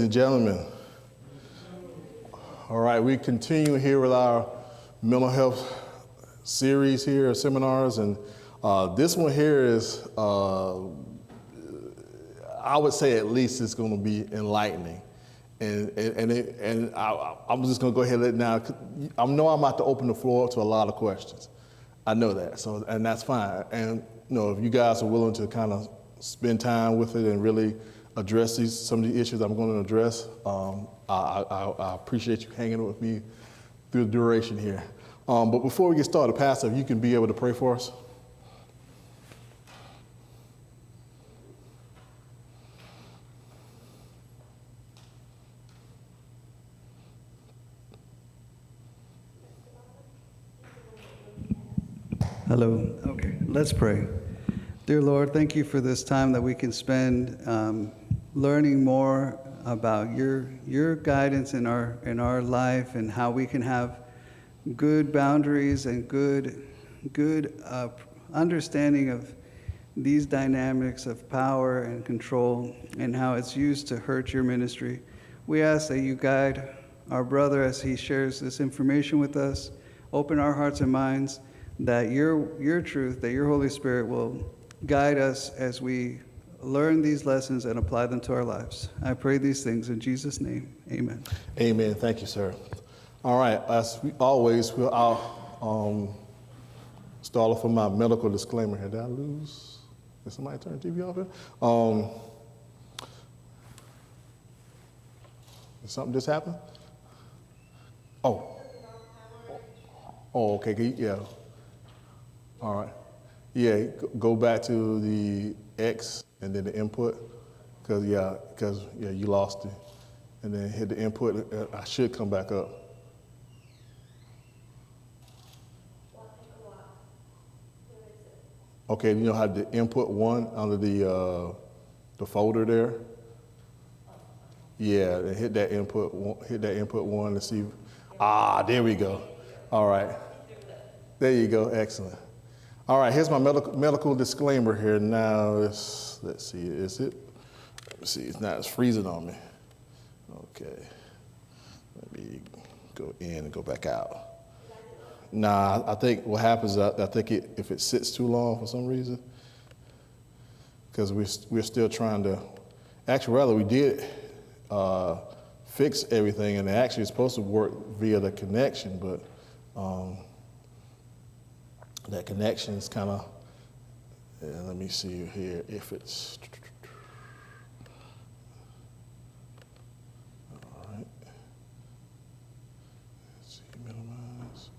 Ladies and gentlemen, all right, we continue here with our mental health series here, seminars, and this one here is, I would say at least it's going to be enlightening. And I'm just going to go ahead and let it now. I know I'm about to open the floor to a lot of questions. I know that, so and that's fine. And if you guys are willing to kind of spend time with it and really address some of the issues I'm going to address, I appreciate you hanging with me through the duration here. But before we get started, Pastor, if you can be able to pray for us. Hello. Okay, let's pray. Dear Lord, thank you for this time that we can spend learning more about your guidance in our life and how we can have good boundaries and good understanding of these dynamics of power and control and how it's used to hurt your ministry. We ask that you guide our brother as he shares this information with us. Open our hearts and minds that your truth, that your Holy Spirit will guide us as we learn these lessons and apply them to our lives. I pray these things in Jesus' name. Amen. Amen. Thank you, sir. All right. As we always, I'll start off with my medical disclaimer here. Did I lose? Did somebody turn the TV off here? Did something just happen? Oh, okay. Yeah. All right. Yeah, go back to the X and then the input, because you lost it. And then hit the input, I should come back up. Okay, you know how the input one under the folder there? Yeah, and hit that input one to see. There we go. All right. There you go, excellent. All right, here's my medical disclaimer here. Now, let's see, is it? Let me see, it's freezing on me. Okay, let me go in and go back out. Nah, I think what happens, I think if it sits too long for some reason, because we're still trying to, actually rather we did fix everything, and it actually is supposed to work via the connection, but that connection is kind of, let me see here if it's, all right. Let's see, minimize.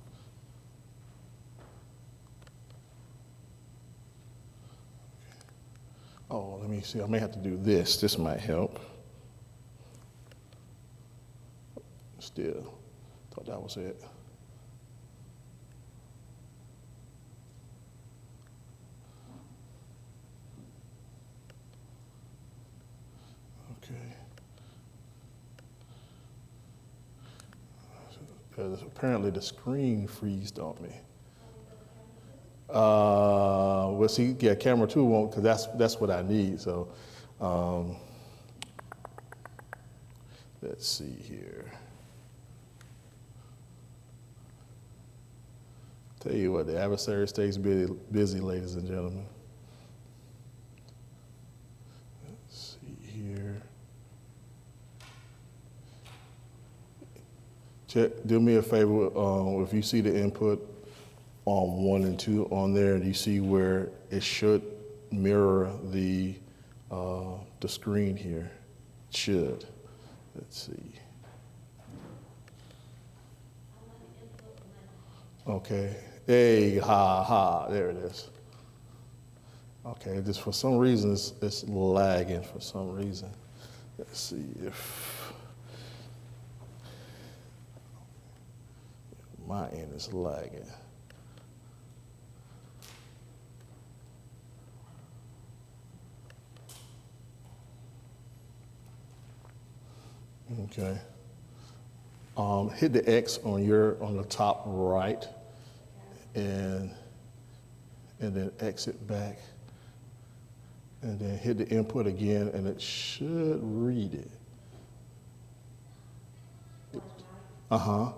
Okay. Oh, let me see, I may have to do this. This might help. Still, thought that was it. Because apparently the screen freezed on me. Well, see, yeah, camera 2 won't, because that's what I need. So, let's see here. Tell you what, the adversary stays busy, ladies and gentlemen. Let's see here. Do me a favor, if you see the input on 1 and 2 on there, and you see where it should mirror the screen here. It should. Let's see. Okay. Hey, there it is. Okay, just for some reason it's lagging for some reason. Let's see if my end is lagging. Okay. Hit the X on the top right, and then exit back, and then hit the input again, and it should read it. Uh-huh.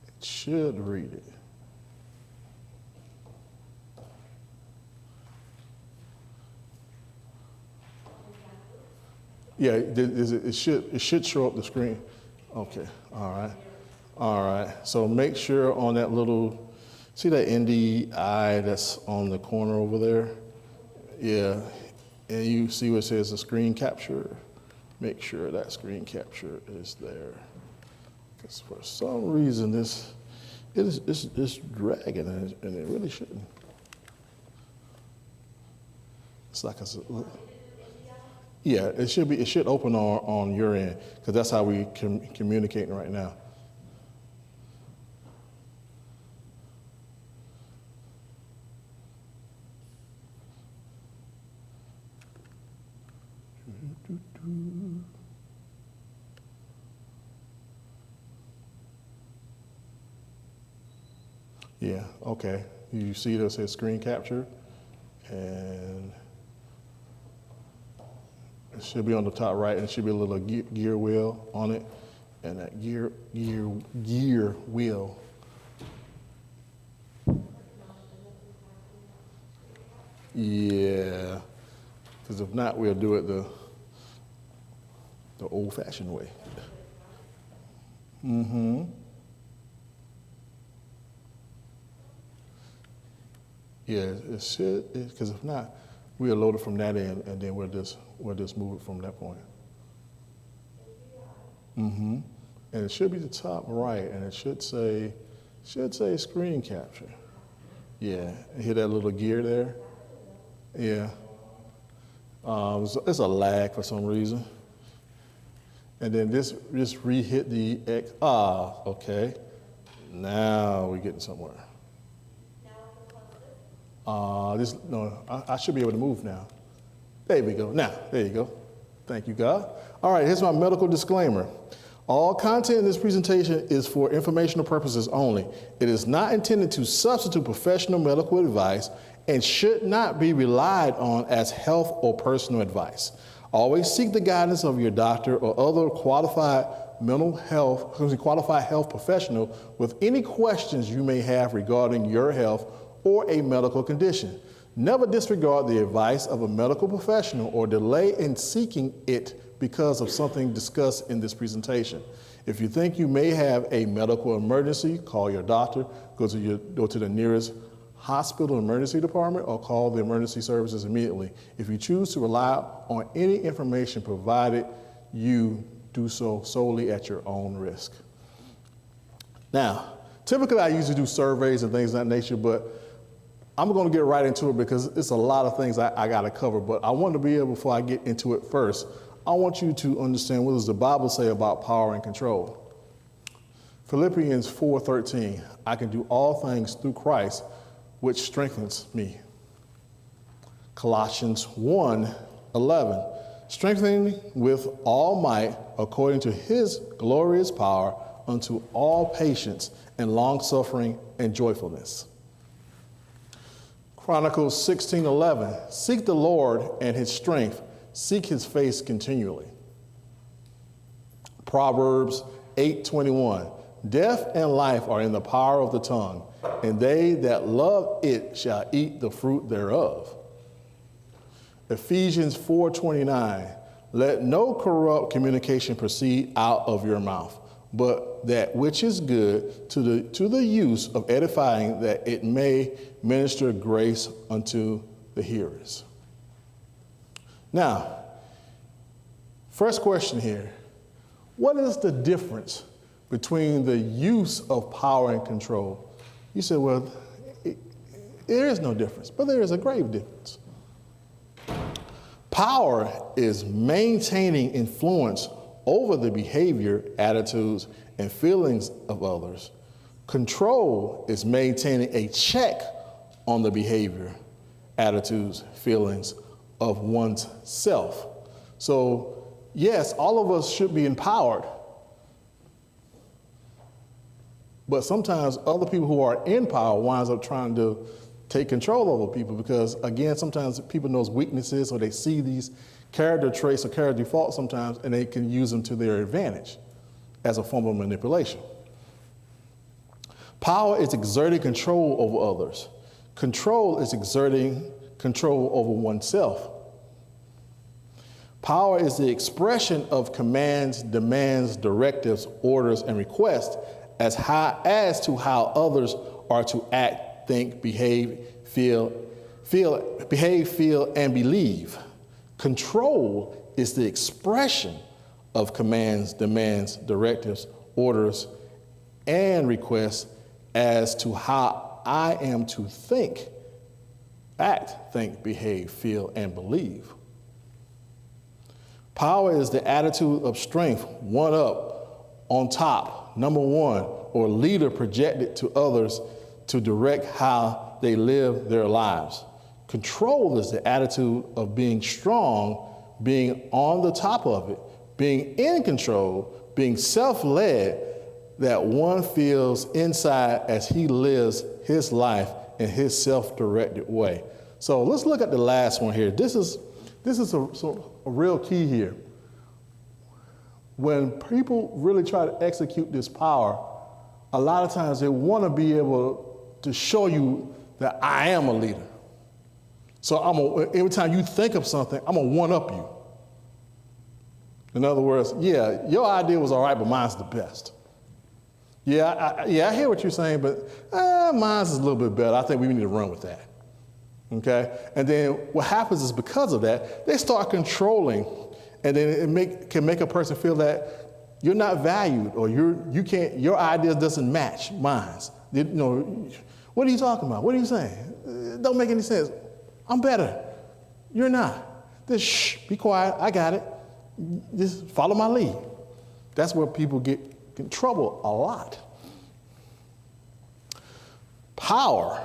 It should read it. Yeah, it should show up the screen. Okay, all right. So make sure on that little, see that NDI that's on the corner over there? Yeah, and you see what it says the screen capture? Make sure that screen capture is there. Because for some reason it's dragging and it really shouldn't. It's like yeah, it should open on your end, because that's how we communicating right now. Yeah, okay. You see that says screen capture, and it should be on the top right, and it should be a little gear wheel on it, and that gear wheel. Yeah, because if not, we'll do it the old-fashioned way. Mm-hmm. Yeah, it should, because if not, we'll load it from that end, and then we'll just move it from that point. Mm-hmm. And it should be the top right, and it should say screen capture. Yeah, hear that little gear there? Yeah. It's a lag for some reason. And then just re-hit the X. Okay. Now we're getting somewhere. I should be able to move now. There we go. Now, there you go. Thank you, God. All right, here's my medical disclaimer. All content in this presentation is for informational purposes only. It is not intended to substitute professional medical advice and should not be relied on as health or personal advice. Always seek the guidance of your doctor or other qualified health professional with any questions you may have regarding your health or a medical condition. Never disregard the advice of a medical professional or delay in seeking it because of something discussed in this presentation. If you think you may have a medical emergency, call your doctor, go to the nearest hospital emergency department, or call the emergency services immediately. If you choose to rely on any information provided, you do so solely at your own risk. Now, typically I usually do surveys and things of that nature, but I'm going to get right into it because it's a lot of things I got to cover. But I want to be able, before I get into it first, I want you to understand, what does the Bible say about power and control? Philippians 4:13, I can do all things through Christ, which strengthens me. Colossians 1:11, strengthening with all might according to his glorious power unto all patience and long-suffering and joyfulness. Chronicles 16:11, seek the Lord and his strength, seek his face continually. Proverbs 8:21, death and life are in the power of the tongue, and they that love it shall eat the fruit thereof. Ephesians 4:29, let no corrupt communication proceed out of your mouth, but that which is good to the use of edifying, that it may minister grace unto the hearers. Now, first question here, what is the difference between the use of power and control? You said, well, there is no difference, but there is a grave difference. Power is maintaining influence over the behavior, attitudes, and feelings of others. Control is maintaining a check on the behavior, attitudes, feelings of one's self. So, yes, all of us should be empowered. But sometimes other people who are in power winds up trying to take control over people because, again, sometimes people know weaknesses or they see these character traits or character defaults sometimes and they can use them to their advantage. as a form of manipulation. Power is exerting control over others. Control is exerting control over oneself. Power is the expression of commands, demands, directives, orders, and requests as to how others are to act, think, behave, feel, and believe. Control is the expression of commands, demands, directives, orders, and requests as to how I am to think, act, think, behave, feel, and believe. Power is the attitude of strength, one up, on top, number one, or leader projected to others to direct how they live their lives. Control is the attitude of being strong, being on the top of it, being in control, being self-led, that one feels inside as he lives his life in his self-directed way. So let's look at the last one here. This is a real key here. When people really try to execute this power, a lot of times they want to be able to show you that I am a leader. So every time you think of something, I'm going to one-up you. In other words, yeah, your idea was all right, but mine's the best. I hear what you're saying, but mine's is a little bit better. I think we need to run with that. Okay? And then what happens is because of that, they start controlling, and then it can make a person feel that you're not valued, or your idea doesn't match mine's. You know, what are you talking about? What are you saying? It don't make any sense. I'm better. You're not. Just shh, be quiet. I got it. Just follow my lead. That's where people get in trouble a lot. Power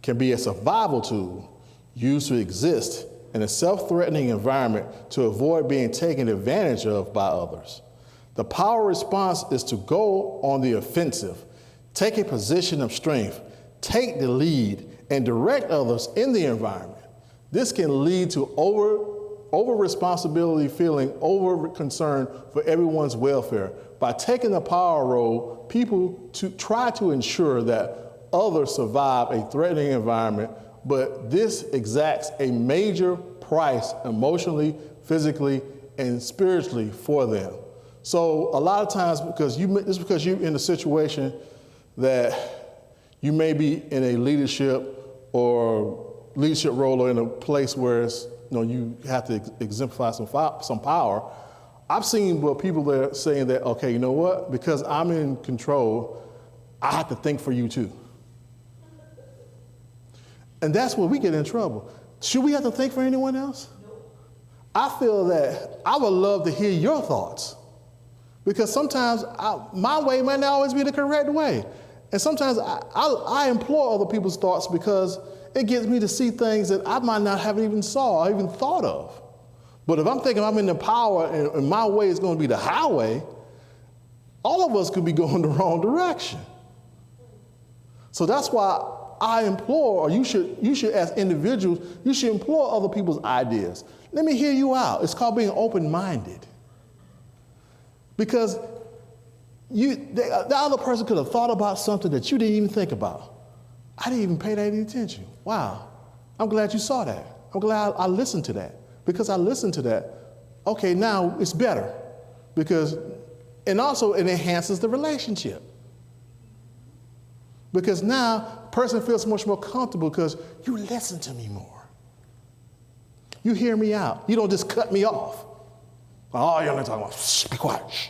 can be a survival tool used to exist in a self-threatening environment to avoid being taken advantage of by others. The power response is to go on the offensive, take a position of strength, take the lead, and direct others in the environment. This can lead to over responsibility, feeling over concern for everyone's welfare. By taking the power role, people try to ensure that others survive a threatening environment, but this exacts a major price emotionally, physically, and spiritually for them. So a lot of times, because you're in a situation that you may be in a leadership role or in a place where you have to exemplify some power. I've seen people that are saying that, okay, you know what? Because I'm in control, I have to think for you too. And that's where we get in trouble. Should we have to think for anyone else? No. I feel that I would love to hear your thoughts, because sometimes my way might not always be the correct way. And sometimes I implore other people's thoughts because it gets me to see things that I might not have even saw or even thought of. But if I'm thinking I'm in the power and my way is going to be the highway, all of us could be going the wrong direction. So that's why I implore, or you should as individuals, you should implore other people's ideas. Let me hear you out. It's called being open-minded. Because the other person could have thought about something that you didn't even think about. I didn't even pay that any attention. Wow. I'm glad you saw that. I'm glad I listened to that. Because I listened to that, okay, now it's better. And also it enhances the relationship. Because now a person feels much more comfortable because you listen to me more. You hear me out. You don't just cut me off. Oh, you're not talking about, shh, be quiet, shh.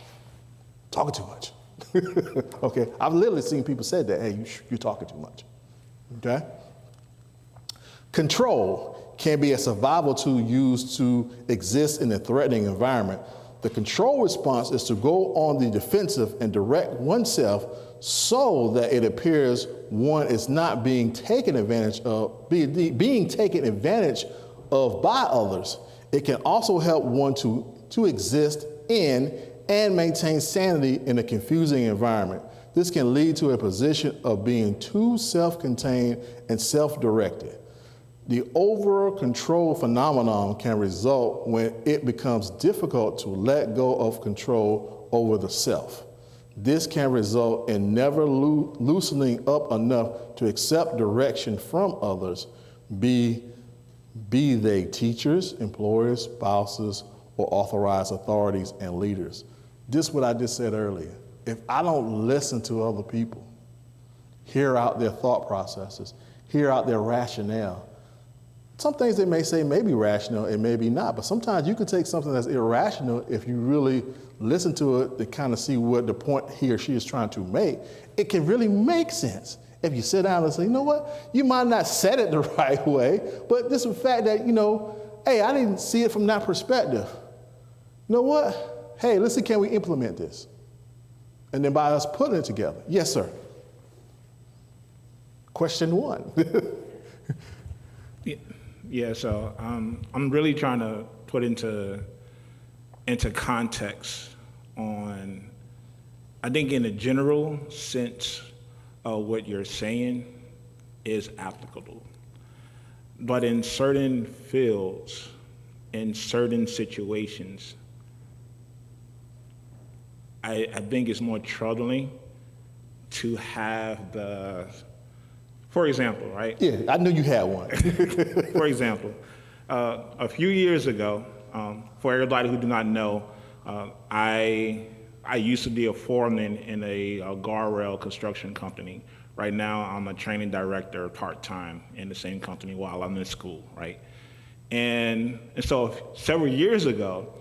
Talking too much. Okay, I've literally seen people say that, hey, you're talking too much. Okay? Control can be a survival tool used to exist in a threatening environment. The control response is to go on the defensive and direct oneself so that it appears one is not being taken advantage of, being taken advantage of by others. It can also help one to exist in and maintain sanity in a confusing environment. This can lead to a position of being too self-contained and self-directed. The over control phenomenon can result when it becomes difficult to let go of control over the self. This can result in never loosening up enough to accept direction from others, be they teachers, employers, spouses, or authorized authorities and leaders. This is what I just said earlier. If I don't listen to other people, hear out their thought processes, hear out their rationale, some things they may say may be rational and maybe not, but sometimes you can take something that's irrational if you really listen to it to kind of see what the point he or she is trying to make. It can really make sense if you sit down and say, you know what, you might not said it the right way, but this is the fact that, hey, I didn't see it from that perspective. You know what? Hey, let's see, can we implement this? And then by us putting it together. Yes, sir. Question 1. Yeah, so I'm really trying to put into context on, I think in a general sense of what you're saying is applicable. But in certain fields, in certain situations, I think it's more troubling to have for example, right? Yeah, I knew you had one. For example, a few years ago, for everybody who do not know, I used to be a foreman in a guardrail construction company. Right now, I'm a training director part-time in the same company while I'm in school, right? And so several years ago,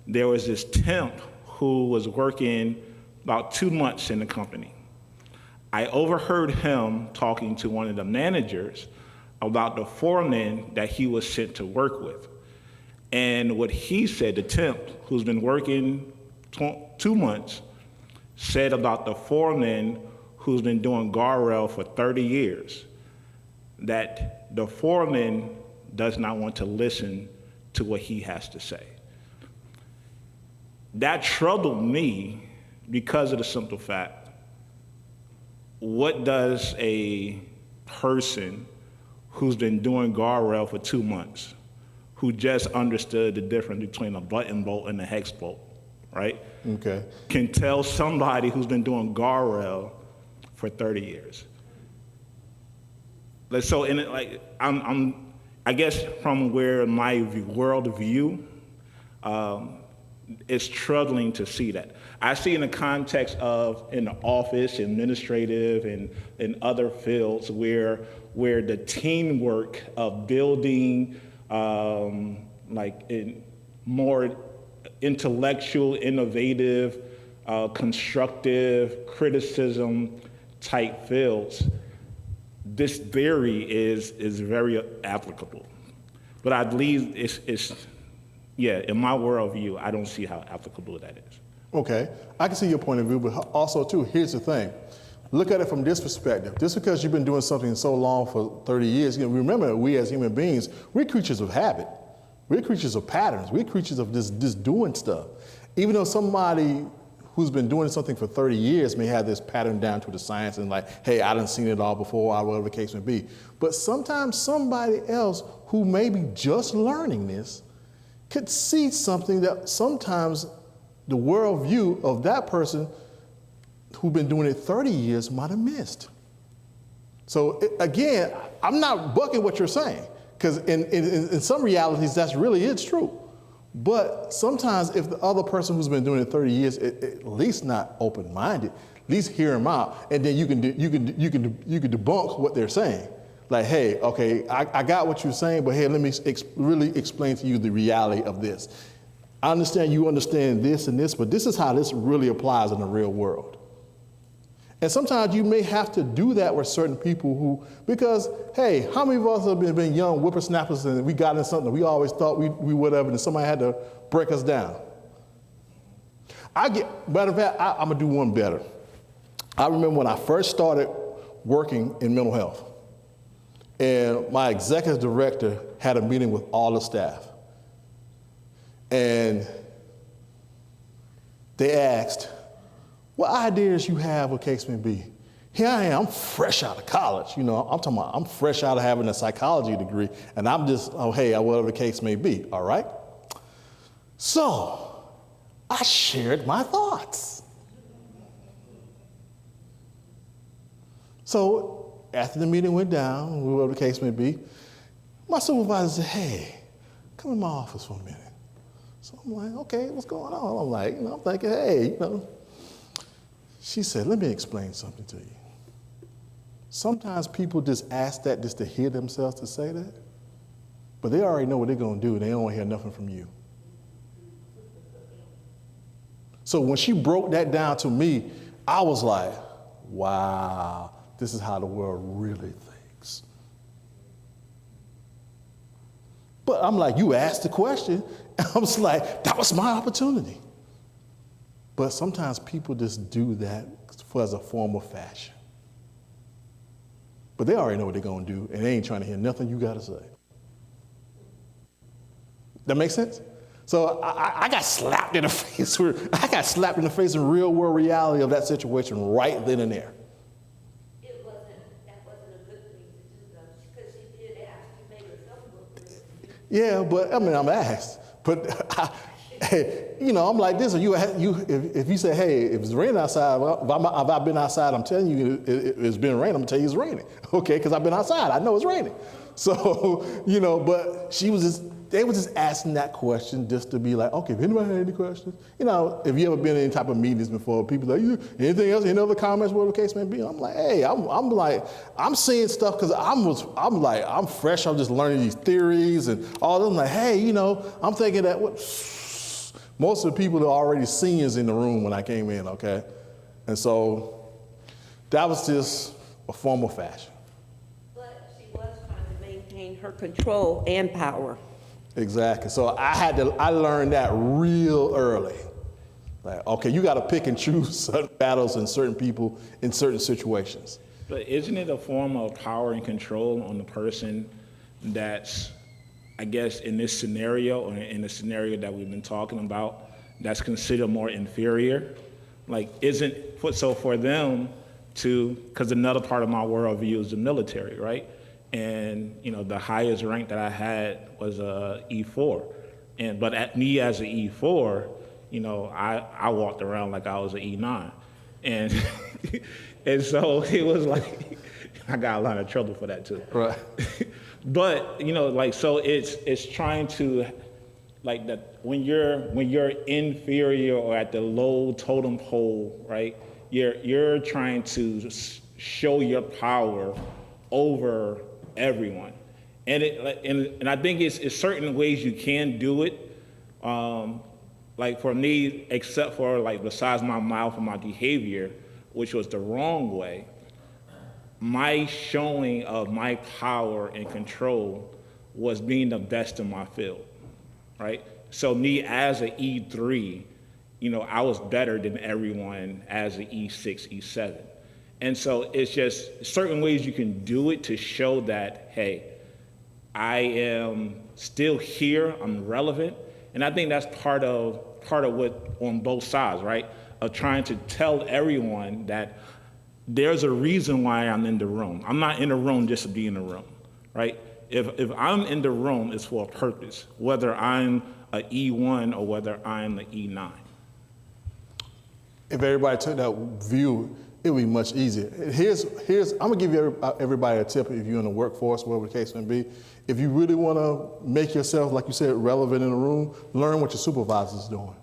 there was this temp who was working about 2 months in the company. I overheard him talking to one of the managers about the foreman that he was sent to work with. And what he said, the temp, who's been working 2 months, said about the foreman who's been doing guardrail for 30 years, that the foreman does not want to listen to what he has to say. That troubled me because of the simple fact, what does a person who's been doing guardrail for 2 months, who just understood the difference between a button bolt and a hex bolt, right? Okay. Can tell somebody who's been doing guardrail for 30 years. So, I guess from where my worldview, it's troubling to see that. I see in the context of in the office, administrative, and in other fields where the teamwork of building in more intellectual, innovative, constructive criticism type fields, this theory is very applicable. But I believe in my worldview, I don't see how applicable that is. Okay, I can see your point of view, but also too, here's the thing. Look at it from this perspective. Just because you've been doing something so long for 30 years, remember, we as human beings, we're creatures of habit. We're creatures of patterns. We're creatures of just doing stuff. Even though somebody who's been doing something for 30 years may have this pattern down to the science and like, hey, I done seen it all before, or whatever the case may be. But sometimes somebody else who may be just learning this could see something that sometimes the worldview of that person who's been doing it 30 years might have missed. So again, I'm not bucking what you're saying, because in some realities, that's really is true. But sometimes if the other person who's been doing it 30 years, at least not open-minded, at least hear them out, and then you can debunk what they're saying. Like, hey, okay, I got what you're saying, but hey, let me really explain to you the reality of this. I understand you understand this and this, but this is how this really applies in the real world. And sometimes you may have to do that with certain people because, hey, how many of us have been young whippersnappers and we got in something we always thought we whatever, and somebody had to break us down? Matter of fact, I'm gonna do one better. I remember when I first started working in mental health, and my executive director had a meeting with all the staff. And they asked, what ideas you have, what case may be? Here I am, I'm fresh out of college. You know, I'm talking about I'm fresh out of having a psychology degree, and I'm just, oh, hey, whatever the case may be, all right? So I shared my thoughts. So after the meeting went down, whatever the case may be, my supervisor said, hey, come in my office for a minute. So I'm like, okay, what's going on? I'm like, I'm thinking, hey, She said, let me explain something to you. Sometimes people just ask that just to hear themselves to say that, but they already know what they're going to do, and they don't want to hear nothing from you. So when she broke that down to me, I was like, wow, this is how the world really thinks. But I'm like, you asked the question, and I was like, that was my opportunity. But sometimes people just do that as a form of fashion. But they already know what they're going to do, and they ain't trying to hear nothing you got to say. That makes sense? So I got slapped in the face. I got slapped in the face in real world reality of that situation right then and there. That wasn't a good thing to do, though, because she did ask. She made herself look good. Yeah, but I mean, I'm asked. But I'm like this. If you say, hey, if it's raining outside, well, if I've been outside, I'm telling you it's been raining. I'm gonna tell you it's raining, okay? Because I've been outside. I know it's raining. So but they were just asking that question just to be like, okay, if anybody had any questions, if you ever been in any type of meetings before, people like, anything else, any other comments, whatever the case may be. I'm like, hey, I'm seeing stuff because I'm fresh. I'm just learning these theories and all. I'm like, hey, I'm thinking that most of the people are already seniors in the room when I came in, okay? And so that was just a form of fashion. But she was trying to maintain her control and power. Exactly. So I learned that real early. Like, okay, you got to pick and choose certain battles and certain people in certain situations. But isn't it a form of power and control on the person that's, I guess, in this scenario or in the scenario that we've been talking about, that's considered more inferior? Like, so for them to, because another part of my worldview is the military, right? And the highest rank that I had was a E4, but at me as an E4, I walked around like I was an E9, and and so it was like I got a lot of trouble for that too. Right. But so it's trying to like that when you're inferior or at the low totem pole, right? You're trying to show your power over everyone, and I think it's certain ways you can do it. Like for me, except for besides my mouth and my behavior, which was the wrong way, my showing of my power and control was being the best in my field, right? So me as an E3, I was better than everyone as an E6, E7. And so it's just certain ways you can do it to show that, hey, I am still here, I'm relevant. And I think that's part of what on both sides, right? Of trying to tell everyone that there's a reason why I'm in the room. I'm not in the room just to be in the room, right? If I'm in the room, it's for a purpose, whether I'm an E1 or whether I'm an E9. If everybody took that view, it would be much easier. I'm gonna give everybody a tip if you're in the workforce, whatever the case may be. If you really wanna make yourself, like you said, relevant in the room, learn what your supervisor's doing.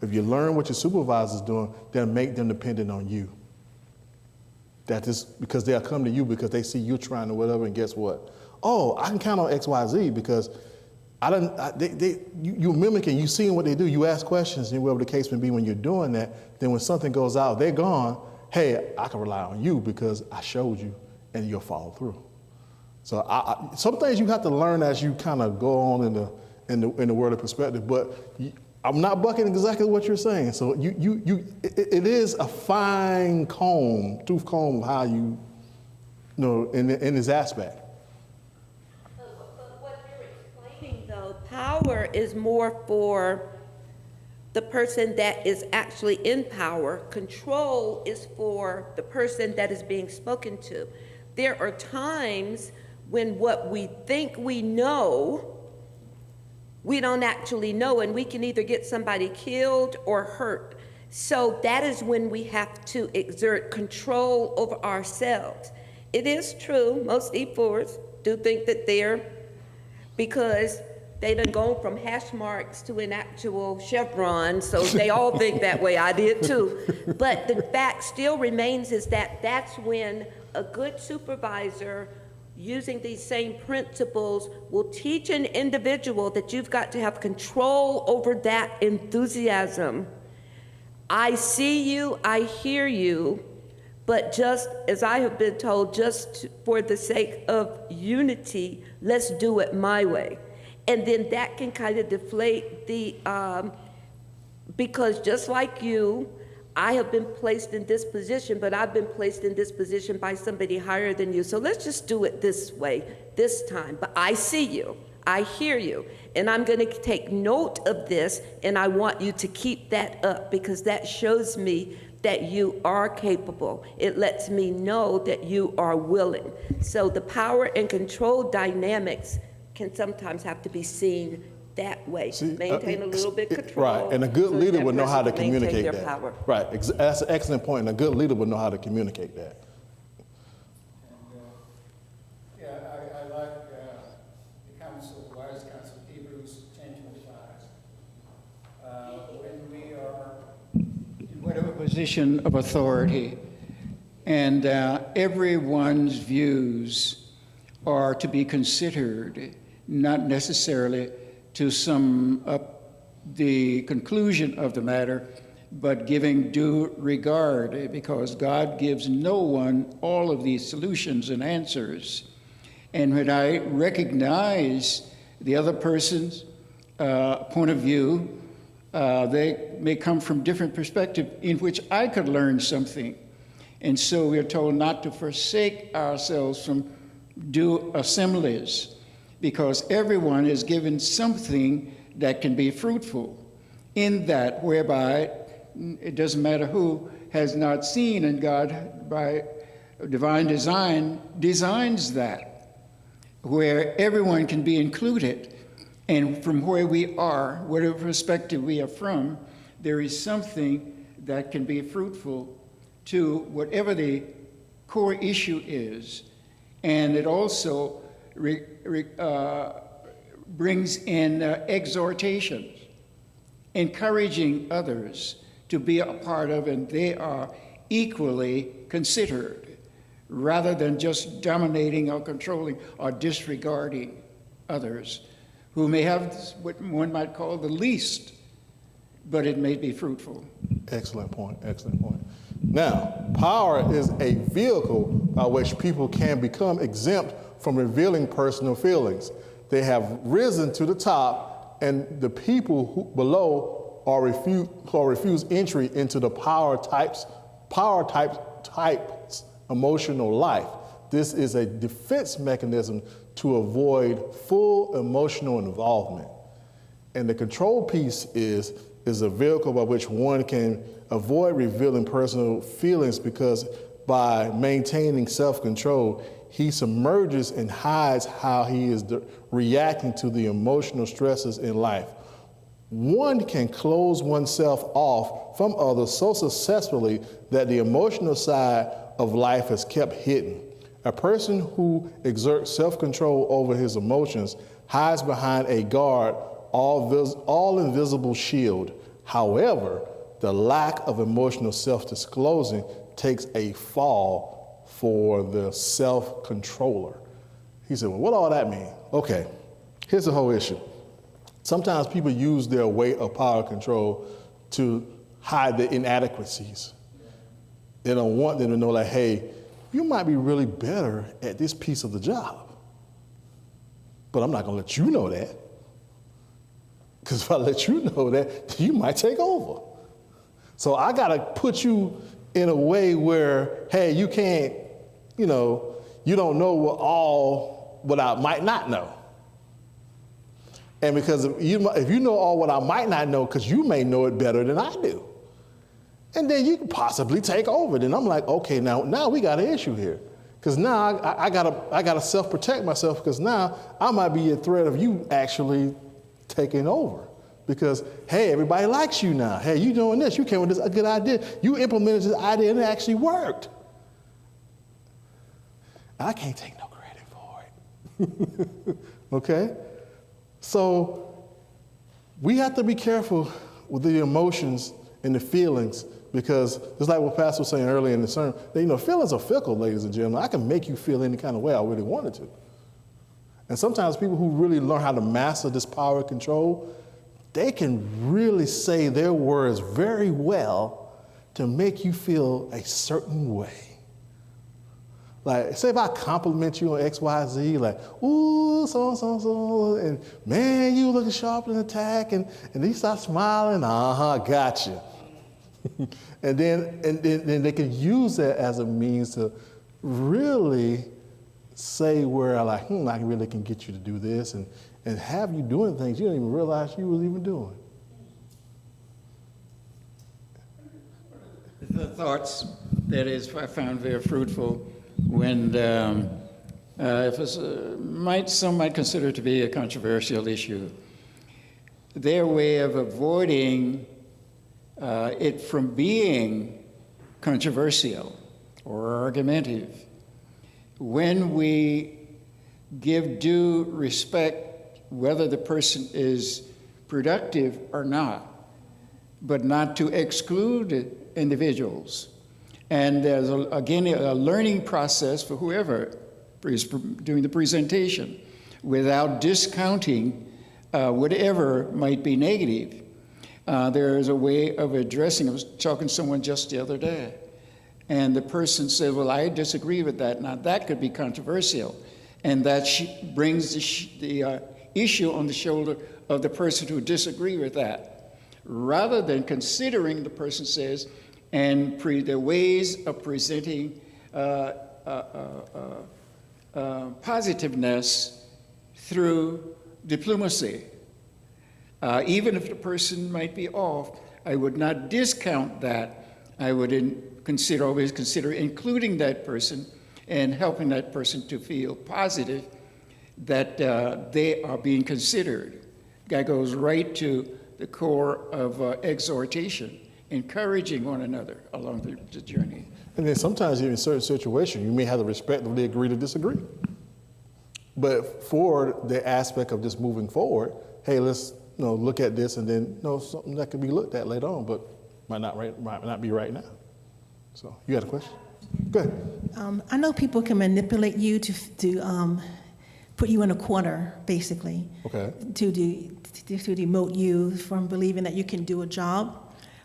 If you learn what your supervisor's doing, then make them dependent on you. That is because they'll come to you because they see you trying to whatever, and guess what? Oh, I can count on X, Y, Z because you're mimicking, you seeing what they do, you ask questions, and whatever the case may be when you're doing that, then when something goes out, they're gone, hey, I can rely on you because I showed you and you'll follow through. So some things you have to learn as you kind of go on in the world of perspective, but I'm not bucking exactly what you're saying. So it is a fine comb, tooth comb of how in this aspect. But what you're explaining, though, power is more for the person that is actually in power. Control is for the person that is being spoken to. There are times when what we think we know, we don't actually know, and we can either get somebody killed or hurt. So that is when we have to exert control over ourselves. It is true, most E4s do think that they're, because they done gone from hash marks to an actual chevron, so they all think that way. I did too. But the fact still remains is that that's when a good supervisor, using these same principles, will teach an individual that you've got to have control over that enthusiasm. I see you, I hear you, but just as I have been told, just for the sake of unity, let's do it my way. And then that can kind of deflate the, because just like you, I have been placed in this position, but I've been placed in this position by somebody higher than you. So let's just do it this way, this time. But I see you, I hear you, and I'm going to take note of this, and I want you to keep that up because that shows me that you are capable. It lets me know that you are willing. So the power and control dynamics can sometimes have to be seen that way. Maintain a little bit control. Right, and a good so leader that would know how to person can maintain communicate their that. power. Right, that's an excellent point, and a good leader would know how to communicate that. Yeah, I like the counsel, wise counsel, Hebrews 10:25. When we are in whatever position of authority, and everyone's views are to be considered, not necessarily to sum up the conclusion of the matter, but giving due regard, because God gives no one all of these solutions and answers. And when I recognize the other person's point of view, they may come from different perspective in which I could learn something. And so we're told not to forsake ourselves from due assemblies, because everyone is given something that can be fruitful in that, whereby it doesn't matter who has not seen, and God, by divine design, designs that, where everyone can be included. And from where we are, whatever perspective we are from, there is something that can be fruitful to whatever the core issue is. And it also brings in exhortations, encouraging others to be a part of, and they are equally considered, rather than just dominating or controlling or disregarding others who may have what one might call the least, but it may be fruitful. Excellent point, excellent point. Now, power is a vehicle by which people can become exempt from revealing personal feelings. They have risen to the top, and the people who below are refuse entry into the power types emotional life. This is a defense mechanism to avoid full emotional involvement. And the control piece is a vehicle by which one can avoid revealing personal feelings, because by maintaining self-control, he submerges and hides how he is reacting to the emotional stresses in life. One can close oneself off from others so successfully that the emotional side of life is kept hidden. A person who exerts self-control over his emotions hides behind a guard, all invisible shield. However, the lack of emotional self-disclosing takes a fall for the self-controller. He said, well, what all that mean? Okay, here's the whole issue. Sometimes people use their weight of power control to hide the inadequacies. They don't want them to know, like, hey, you might be really better at this piece of the job, but I'm not gonna let you know that. Because if I let you know that, you might take over. So I gotta put you in a way where, hey, you can't, you don't know what I might not know. And because if you know all what I might not know, because you may know it better than I do. And then you can possibly take over. Then I'm like, okay, now we got an issue here. Because now I gotta self-protect myself, because now I might be at threat of you actually taking over. Because, hey, everybody likes you now. Hey, you doing this. You came with this a good idea. You implemented this idea and it actually worked. I can't take no credit for it. Okay? So we have to be careful with the emotions and the feelings, because just like what Pastor was saying earlier in the sermon, feelings are fickle, ladies and gentlemen. I can make you feel any kind of way I really wanted to. And sometimes people who really learn how to master this power of control, they can really say their words very well to make you feel a certain way. Like, say if I compliment you on X, Y, Z, like, ooh, so, and man, you looking sharp in attack, and he starts smiling, gotcha. and then they can use that as a means to really say where like, I really can get you to do this, and have you doing things you didn't even realize you was even doing. The thoughts, that is, I found very fruitful when some might consider to be a controversial issue. Their way of avoiding it from being controversial or argumentative, when we give due respect, whether the person is productive or not, but not to exclude individuals. And there's, again, a learning process for whoever is doing the presentation without discounting whatever might be negative. There is a way of addressing. I was talking to someone just the other day, and the person said, well, I disagree with that. Now, that could be controversial, and that brings the issue on the shoulder of the person who disagrees with that, rather than considering, the person says, and the ways of presenting positiveness through diplomacy. Even if the person might be off, I would not discount that. I would always consider including that person and helping that person to feel positive that they are being considered. That goes right to the core of exhortation, encouraging one another along the journey. And then sometimes in certain situations, you may have to respectively agree to disagree. But for the aspect of just moving forward, hey, let's look at this, and then something that could be looked at later on, but might not be right now. So you had a question? Go ahead. I know people can manipulate you to put you in a corner, basically. Okay. To demote you from believing that you can do a job.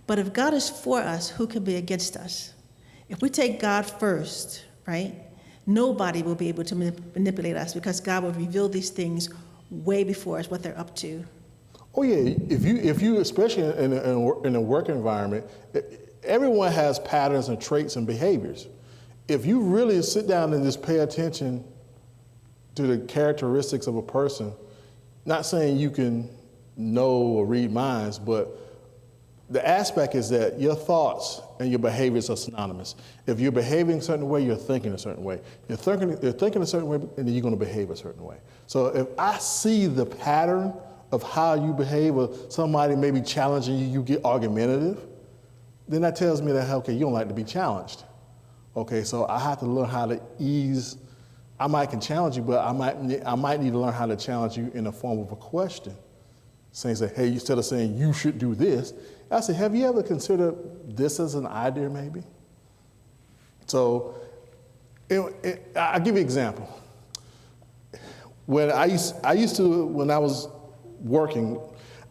But if God is for us, who can be against us? If we take God first, right, nobody will be able to manipulate us, because God will reveal these things way before us, what they're up to. Oh yeah, if you especially in a work environment, everyone has patterns and traits and behaviors. If you really sit down and just pay attention to the characteristics of a person, not saying you can know or read minds, but the aspect is that your thoughts and your behaviors are synonymous. If you're behaving a certain way, you're thinking a certain way. You're thinking a certain way, and then you're going to behave a certain way. So if I see the pattern of how you behave, or somebody may be challenging you, you get argumentative, then that tells me that, okay, you don't like to be challenged. Okay, so I have to learn how to ease. I might can challenge you, but I might need to learn how to challenge you in the form of a question. Saying, hey, instead of saying you should do this, I say, have you ever considered this as an idea, maybe? So, I'll give you an example. When I used to, when I was working,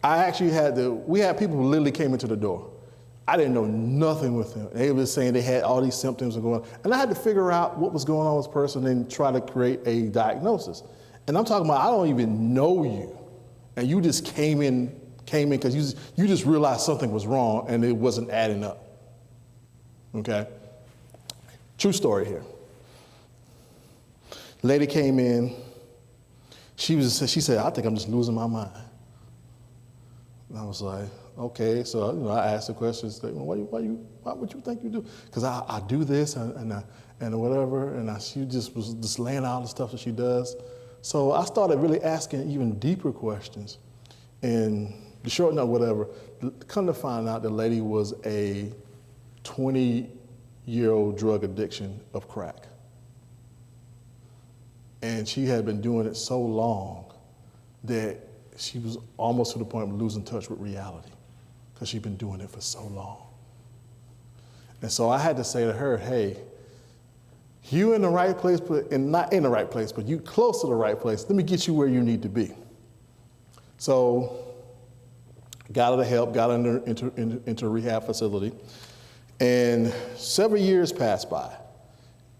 we had people who literally came into the door. I didn't know nothing with them. They were saying they had all these symptoms going on. And I had to figure out what was going on with this person and try to create a diagnosis. And I'm talking about, I don't even know you. And you just came in because you just realized something was wrong and it wasn't adding up. Okay? True story here. Lady came in. She said, I think I'm just losing my mind. And I was like, okay. So, I asked the questions, like, well, why would you think you do? Because I do this and whatever, and she just was just laying out the stuff that she does. So I started really asking even deeper questions. And the short note, whatever, come to find out the lady was a 20-year-old drug addiction of crack. And she had been doing it so long that she was almost to the point of losing touch with reality because she'd been doing it for so long. And so I had to say to her, hey, you in the right place, and not in the right place, but you close to the right place. Let me get you where you need to be. So got her the help, got her into a rehab facility, and several years passed by.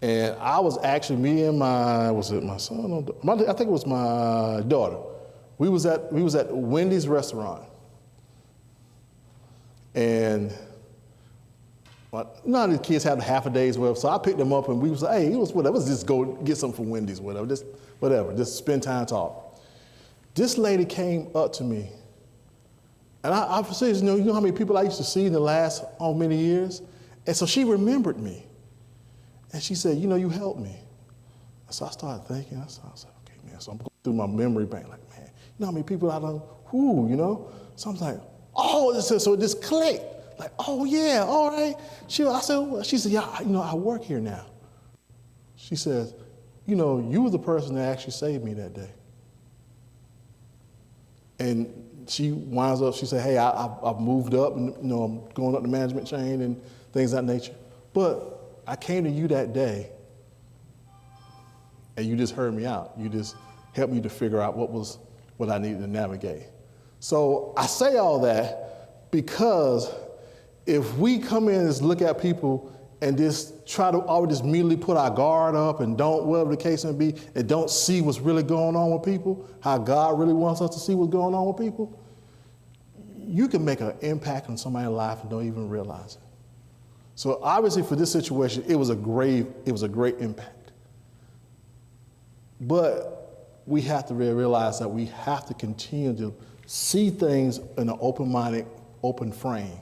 And I was actually, me and was it my son? I think it was my daughter. We was at Wendy's restaurant. And none of the kids had half a day's worth, so I picked them up and we was like, hey, it was whatever, let's just go get something from Wendy's, whatever, just spend time talk. This lady came up to me, and I said, you know how many people I used to see in the last many years? And so she remembered me. And she said, you helped me. And so I started thinking, I was like, okay, man. So I'm going through my memory bank, like, man, you know how many people I done, So I'm like, oh, so it just clicked. Like, oh yeah, all right. She said, yeah, I work here now. She says, you were the person that actually saved me that day. And she winds up, she said, hey, I've moved up and, I'm going up the management chain and things of that nature. But I came to you that day, and you just heard me out. You just helped me to figure out what I needed to navigate. So I say all that because if we come in and just look at people and just try to always just immediately put our guard up and don't, whatever the case may be, and don't see what's really going on with people, how God really wants us to see what's going on with people, you can make an impact on somebody's life and don't even realize it. So obviously for this situation, it was a great impact. But we have to realize that we have to continue to see things in an open-minded, open frame,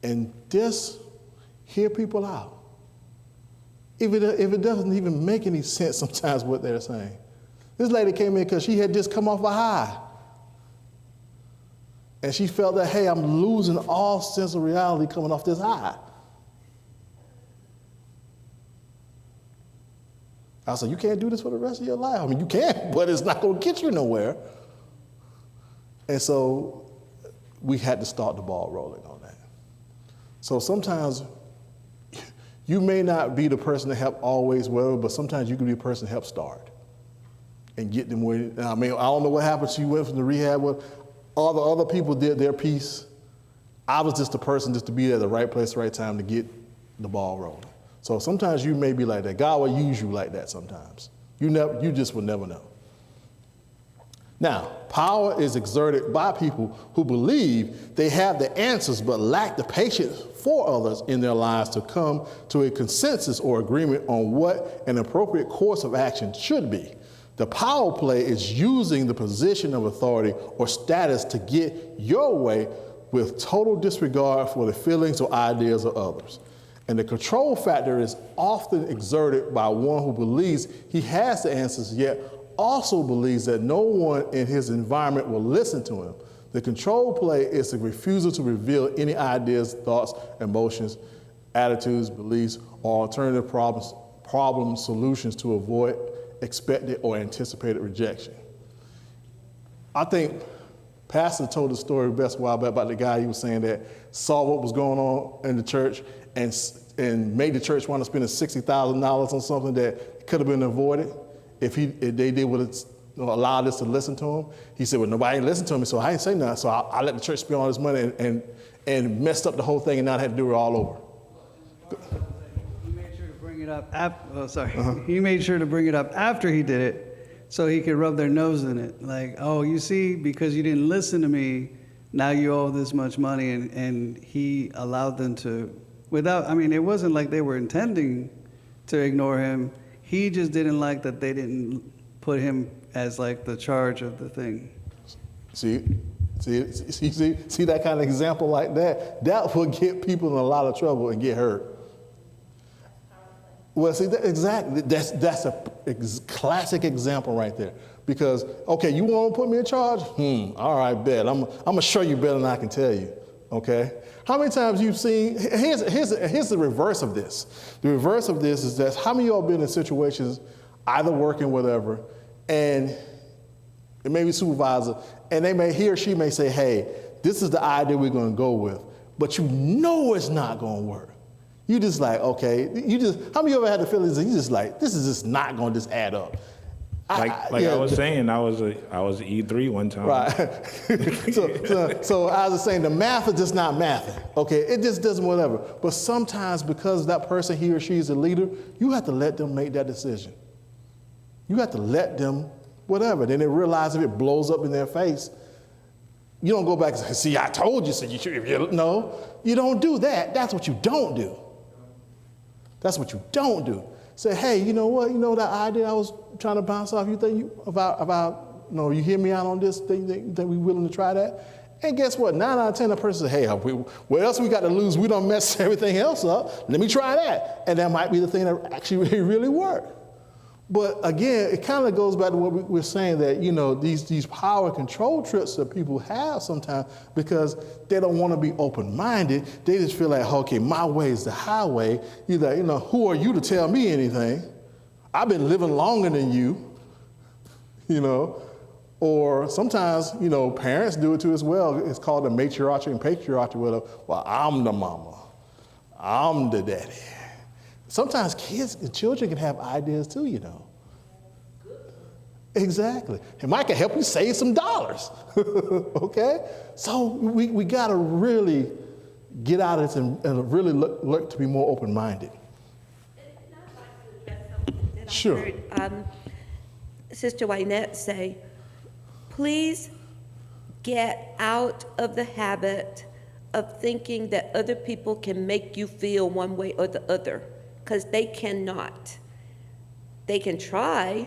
and just hear people out. If it doesn't even make any sense sometimes what they're saying. This lady came in because she had just come off a high. And she felt that, hey, I'm losing all sense of reality coming off this high. I said, you can't do this for the rest of your life. I mean, you can, but it's not going to get you nowhere. And so we had to start the ball rolling on that. So sometimes you may not be the person to help always well, but sometimes you can be the person to help start and get them where. I mean, I don't know what happened. She went from the rehab where all the other people did their piece. I was just the person just to be at the right place, right time to get the ball rolling. So sometimes you may be like that. God will use you like that sometimes. You just will never know. Now, power is exerted by people who believe they have the answers but lack the patience for others in their lives to come to a consensus or agreement on what an appropriate course of action should be. The power play is using the position of authority or status to get your way with total disregard for the feelings or ideas of others. And the control factor is often exerted by one who believes he has the answers, yet also believes that no one in his environment will listen to him. The control play is the refusal to reveal any ideas, thoughts, emotions, attitudes, beliefs, or alternative problem solutions to avoid expected or anticipated rejection. I think Pastor told the story best a while back about the guy he was saying that saw what was going on in the church and made the church want to spend $60,000 on something that could have been avoided if they did what it's allowed us to listen to him. He said, well, nobody listened to me, so I didn't say nothing. So I let the church spend all this money and messed up the whole thing and now I had to do it all over. He made sure to bring it up He made sure to bring it up after he did it so he could rub their nose in it. Like, oh, you see, because you didn't listen to me, now you owe this much money. And he allowed them to, it wasn't like they were intending to ignore him. He just didn't like that they didn't put him as like the charge of the thing. See, See that kind of example like that? That will get people in a lot of trouble and get hurt. Well, see, exactly. That's a classic example right there. Because, okay, you want to put me in charge? All right, bet. I'm gonna show you better than I can tell you. Okay. How many times you've seen? Here's the reverse of this. The reverse of this is that how many of y'all been in situations, either working, whatever, and it may be supervisor, and he or she may say, "Hey, this is the idea we're going to go with," but you know it's not going to work. You just like, okay, how many of you ever had the feelings that you just like, this is just not going to just add up? I was saying, I was E3 one time. Right. so I was saying, the math is just not mathing. Okay, it just doesn't whatever. But sometimes because that person, he or she is a leader, you have to let them make that decision. You have to let them whatever. Then they realize if it blows up in their face, you don't go back and say, "See, I told you." So you should. No, you don't do that. That's what you don't do. That's what you don't do. Say, "Hey, you know what? You know that idea I was trying to bounce off. You think about you hear me out on this thing? That we willing to try that?" And guess what? 9 out of 10, the person says, "Hey, what else we got to lose? We don't mess everything else up. Let me try that." And that might be the thing that actually really worked. But again, it kind of goes back to what we're saying, that these power control trips that people have sometimes because they don't want to be open-minded. They just feel like, okay, my way is the highway. Either who are you to tell me anything? I've been living longer than you. Or sometimes parents do it too as well. It's called the matriarchy and patriarchy. Well, I'm the mama, I'm the daddy. Sometimes children can have ideas too, Exactly. It might help you save some dollars. Okay? So we got to really get out of this and really look to be more open-minded. Sure. Heard, Sister Wynette say, please get out of the habit of thinking that other people can make you feel one way or the other. Because they cannot. They can try,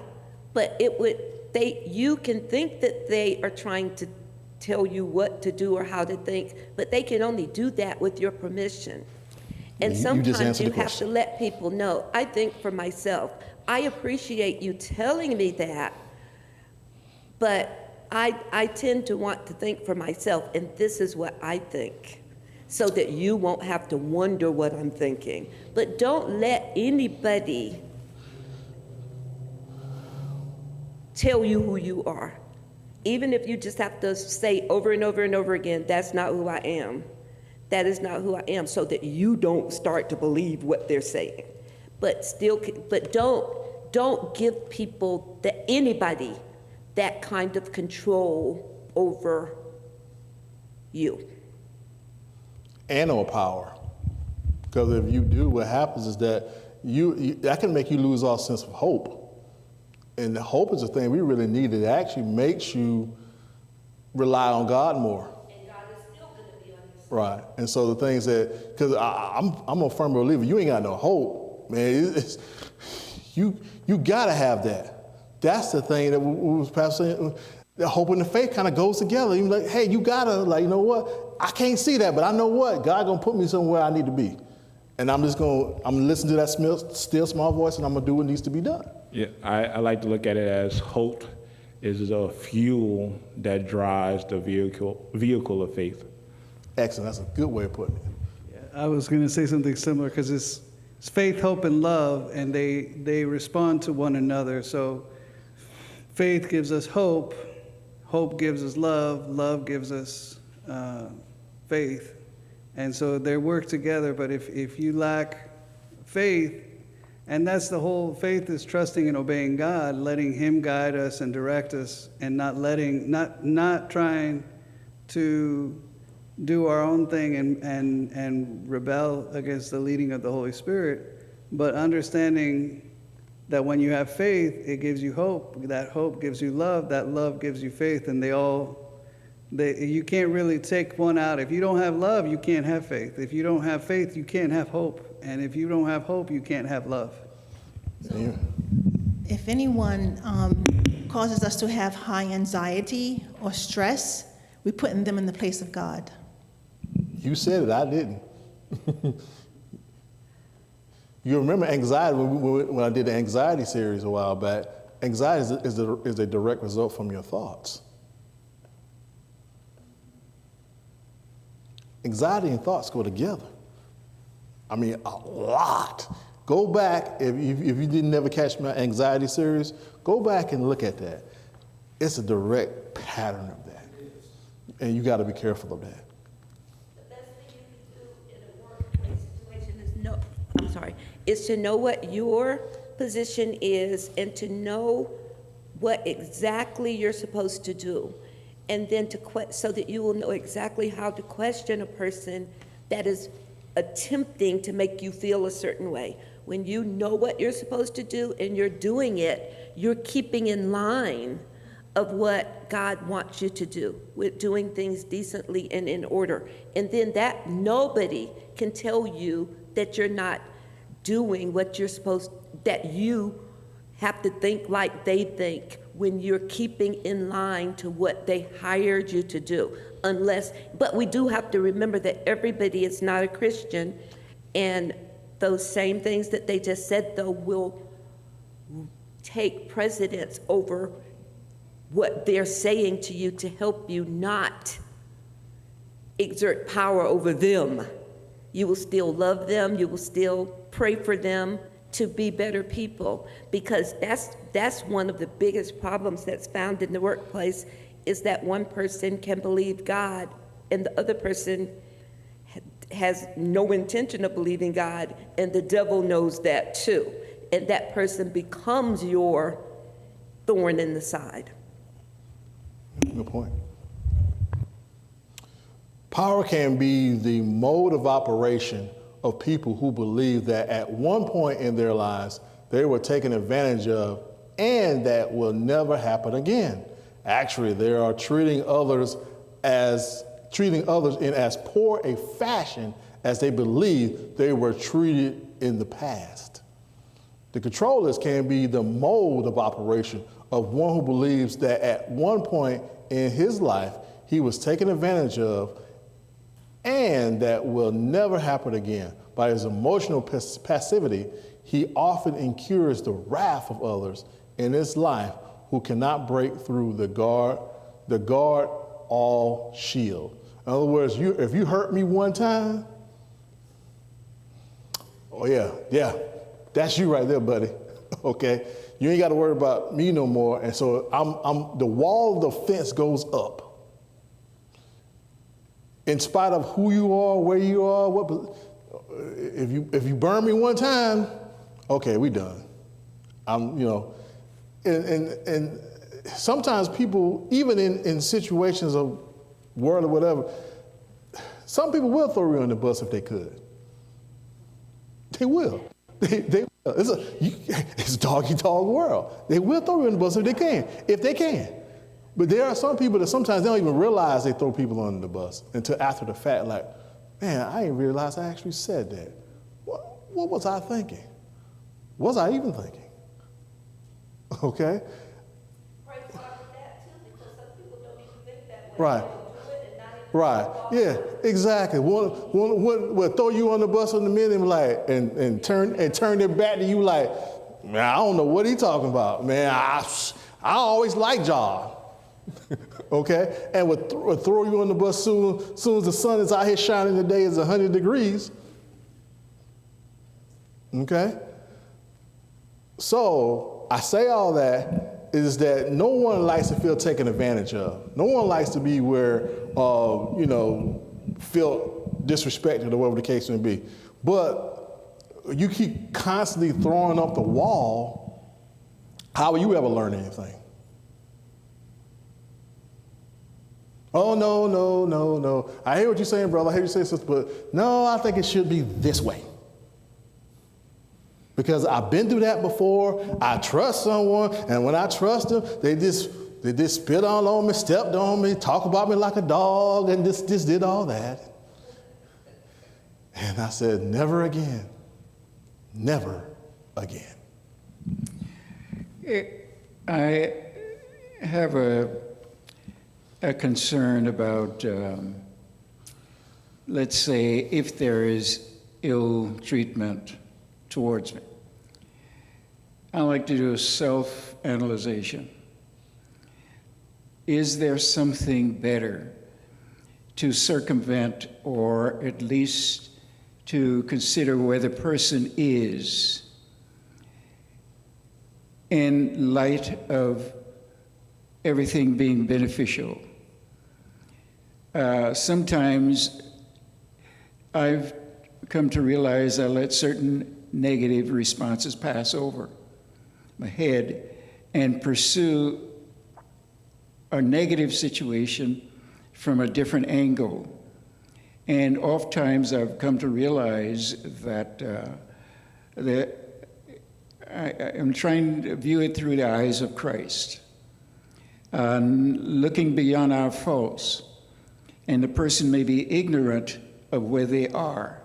but you can think that they are trying to tell you what to do or how to think, but they can only do that with your permission. And sometimes you have to let people know. I think for myself, I appreciate you telling me that, but I tend to want to think for myself, and this is what I think, so that you won't have to wonder what I'm thinking. But don't let anybody tell you who you are. Even if you just have to say over and over and over again, that's not who I am. That is not who I am, so that you don't start to believe what they're saying. But don't give people, anybody, that kind of control over you. Animal power. Because if you do, what happens is that that can make you lose all sense of hope. And the hope is the thing we really need. It actually makes you rely on God more. And God is still going to be on your side. Right. And so the things that, because I'm a firm believer, you ain't got no hope, man. You got to have that. That's the thing that we was saying. The hope and the faith kind of goes together. You're like, hey, you got to, you know what? I can't see that, but I know what? God going to put me somewhere I need to be. And I'm listening to that still small voice, and I'm going to do what needs to be done. Yeah, I like to look at it as hope is the fuel that drives the vehicle of faith. Excellent. That's a good way of putting it. Yeah, I was going to say something similar because it's faith, hope, and love, and they respond to one another. So faith gives us hope, hope gives us love gives us faith. And so they work together, but if you lack faith, and that's the whole faith is trusting and obeying God, letting Him guide us and direct us, and not trying to do our own thing and rebel against the leading of the Holy Spirit, but understanding that when you have faith, it gives you hope. That hope gives you love. That love gives you faith, and you can't really take one out. If you don't have love, you can't have faith. If you don't have faith, you can't have hope. And if you don't have hope, you can't have love. Yeah. If anyone causes us to have high anxiety or stress, We're putting them in the place of God. You said it, I didn't. You remember anxiety, when I did the anxiety series a while back, anxiety is a direct result from your thoughts. Anxiety and thoughts go together. I mean, a lot. Go back, if you didn't never catch my anxiety series, go back and look at that. It's a direct pattern of that. And you got to be careful of that. The best thing you can do in a workplace situation is to know what your position is and to know what exactly you're supposed to do. And then so that you will know exactly how to question a person that is attempting to make you feel a certain way. When you know what you're supposed to do and you're doing it, you're keeping in line of what God wants you to do, with doing things decently and in order. And then that nobody can tell you that you're not doing what you're supposed, that you have to think like they think when you're keeping in line to what they hired you to do. But we do have to remember that everybody is not a Christian, and those same things that they just said, though, will take precedence over what they're saying to you to help you not exert power over them. You will still love them, you will still pray for them to be better people, because that's one of the biggest problems that's found in the workplace, is that one person can believe God and the other person has no intention of believing God, and the devil knows that too. And that person becomes your thorn in the side. Good point. Power can be the mode of operation of people who believe that at one point in their lives they were taken advantage of and that will never happen again. Actually, they are treating others in as poor a fashion as they believe they were treated in the past. The controllers can be the mode of operation of one who believes that at one point in his life he was taken advantage of and that will never happen again. By his emotional passivity, he often incurs the wrath of others in his life who cannot break through the guard all shield. In other words, if you hurt me one time, oh yeah, that's you right there, buddy. Okay, you ain't got to worry about me no more. And so the wall of the fence goes up. In spite of who you are, where you are, if you burn me one time, okay, we done. And sometimes people, even in situations of world or whatever, some people will throw you on the bus if they could. They will. They will. It's a dog-eat-dog world. They will throw you on the bus if they can. But there are some people that sometimes they don't even realize they throw people under the bus until after the fact, like, man, I didn't realize I actually said that. What was I thinking? Was I even thinking? Okay? Praise God for that too, because some people don't even think that way. Right. They'll do it and not even Right. Yeah, exactly. We'll throw you on the bus in a minute and like and turn their back to you like, man, I don't know what he's talking about. Man, I always liked y'all. Okay? And we'll throw you on the bus soon as the sun is out here shining today, it's 100 degrees. Okay? So I say all that is that no one likes to feel taken advantage of. No one likes to be where, feel disrespected or whatever the case may be. But you keep constantly throwing up the wall, how will you ever learn anything? Oh, no. I hear what you're saying, brother. I hear what you're saying, sister, but no, I think it should be this way. Because I've been through that before. I trust someone, and when I trust them, they just spit all on me, stepped on me, talk about me like a dog, and just did all that. And I said, never again. Never again. I have a a concern about, let's say, if there is ill treatment towards me. I like to do a self-analyzation. Is there something better to circumvent, or at least to consider where the person is in light of everything being beneficial? Sometimes I've come to realize I let certain negative responses pass over my head and pursue a negative situation from a different angle. And oftentimes I've come to realize that I'm trying to view it through the eyes of Christ, looking beyond our faults. And the person may be ignorant of where they are.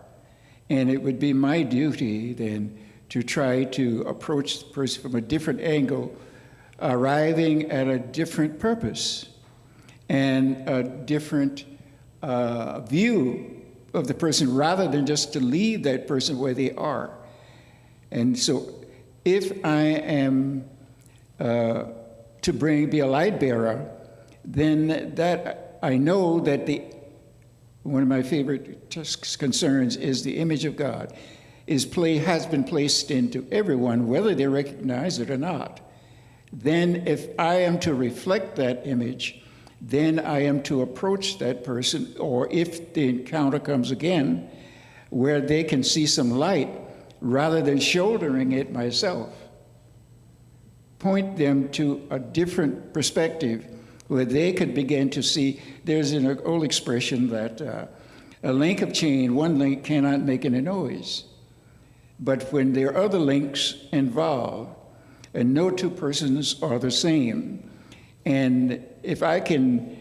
And it would be my duty then to try to approach the person from a different angle, arriving at a different purpose and a different view of the person, rather than just to leave that person where they are. And so if I am to be a light bearer, then that I know that one of my favorite concerns is the image of God has been placed into everyone, whether they recognize it or not. Then if I am to reflect that image, then I am to approach that person, or if the encounter comes again, where they can see some light, rather than shouldering it myself, point them to a different perspective where they could begin to see. There's an old expression that a link of chain, one link cannot make any noise. But when there are other links involved, and no two persons are the same, and if I can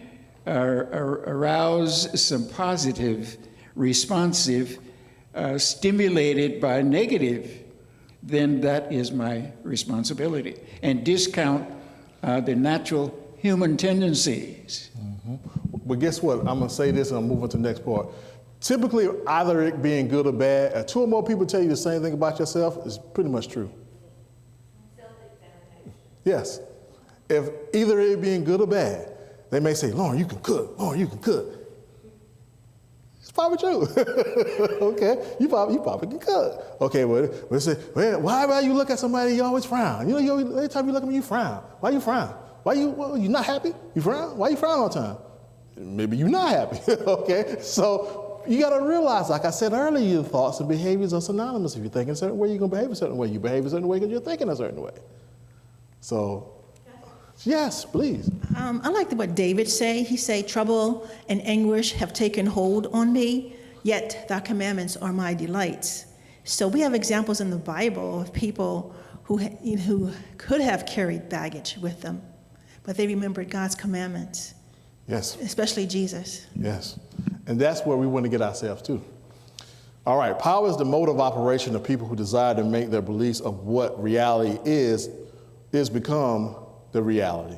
arouse some positive, responsive, stimulated by negative, then that is my responsibility. And discount the natural human tendencies. Mm-hmm. But guess what? I'm going to say this and I'm moving to the next part. Typically, either it being good or bad, if two or more people tell you the same thing about yourself, it's pretty much true. Yes. If either it being good or bad, they may say, Lauren, you can cook. Lauren, you can cook. It's probably true. Okay, you probably can cook. Okay, well, they say, well, why you look at somebody, you always frown? You know, every time you look at me, you frown. Why you frown? You not happy? You frown? Why you frown all the time? Maybe you're not happy. Okay, so you got to realize, like I said earlier, your thoughts and behaviors are synonymous. If you're thinking a certain way, you're going to behave a certain way. You behave a certain way because you're thinking a certain way. So, yes, please. I like what David say. He say, trouble and anguish have taken hold on me, yet thy commandments are my delights. So we have examples in the Bible of people who could have carried baggage with them, but they remembered God's commandments. Yes. Especially Jesus. Yes. And that's where we want to get ourselves to. All right. Power is the mode of operation of people who desire to make their beliefs of what reality is become the reality.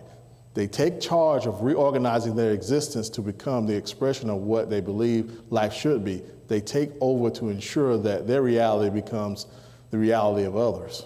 They take charge of reorganizing their existence to become the expression of what they believe life should be. They take over to ensure that their reality becomes the reality of others.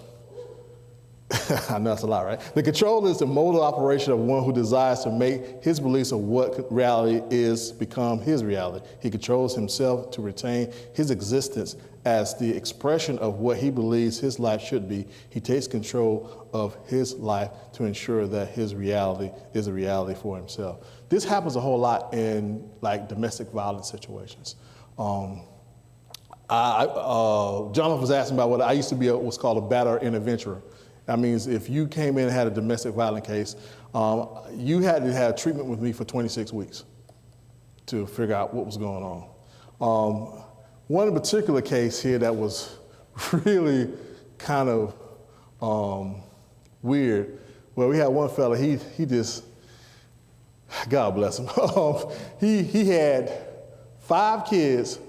I know that's a lot, right? The control is the mode of operation of one who desires to make his beliefs of what reality is become his reality. He controls himself to retain his existence as the expression of what he believes his life should be. He takes control of his life to ensure that his reality is a reality for himself. This happens a whole lot in like domestic violence situations. Jonathan was asking about what I used to be what's called a batterer interventor. That means if you came in and had a domestic violence case, you had to have treatment with me for 26 weeks to figure out what was going on. One particular case here that was really kind of weird. Well, we had one fella, he just, God bless him. He had 5 kids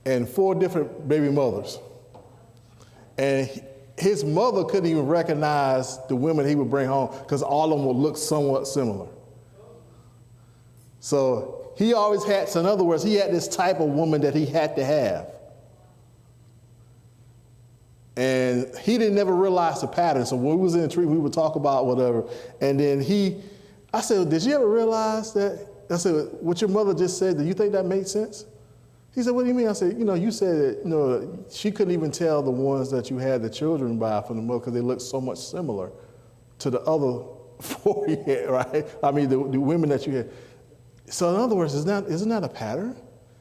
and 4 different baby mothers. And his mother couldn't even recognize the women he would bring home because all of them would look somewhat similar. So he always had, so in other words, he had this type of woman that he had to have. And he didn't never realize the pattern. So when we was in the tree, we would talk about whatever. And then I said, did you ever realize that? I said, what your mother just said, do you think that made sense? He said, what do you mean? I said, you said that, she couldn't even tell the ones that you had the children by from the mother because they looked so much similar to the other four you had, right? I mean, the women that you had. So in other words, isn't that a pattern?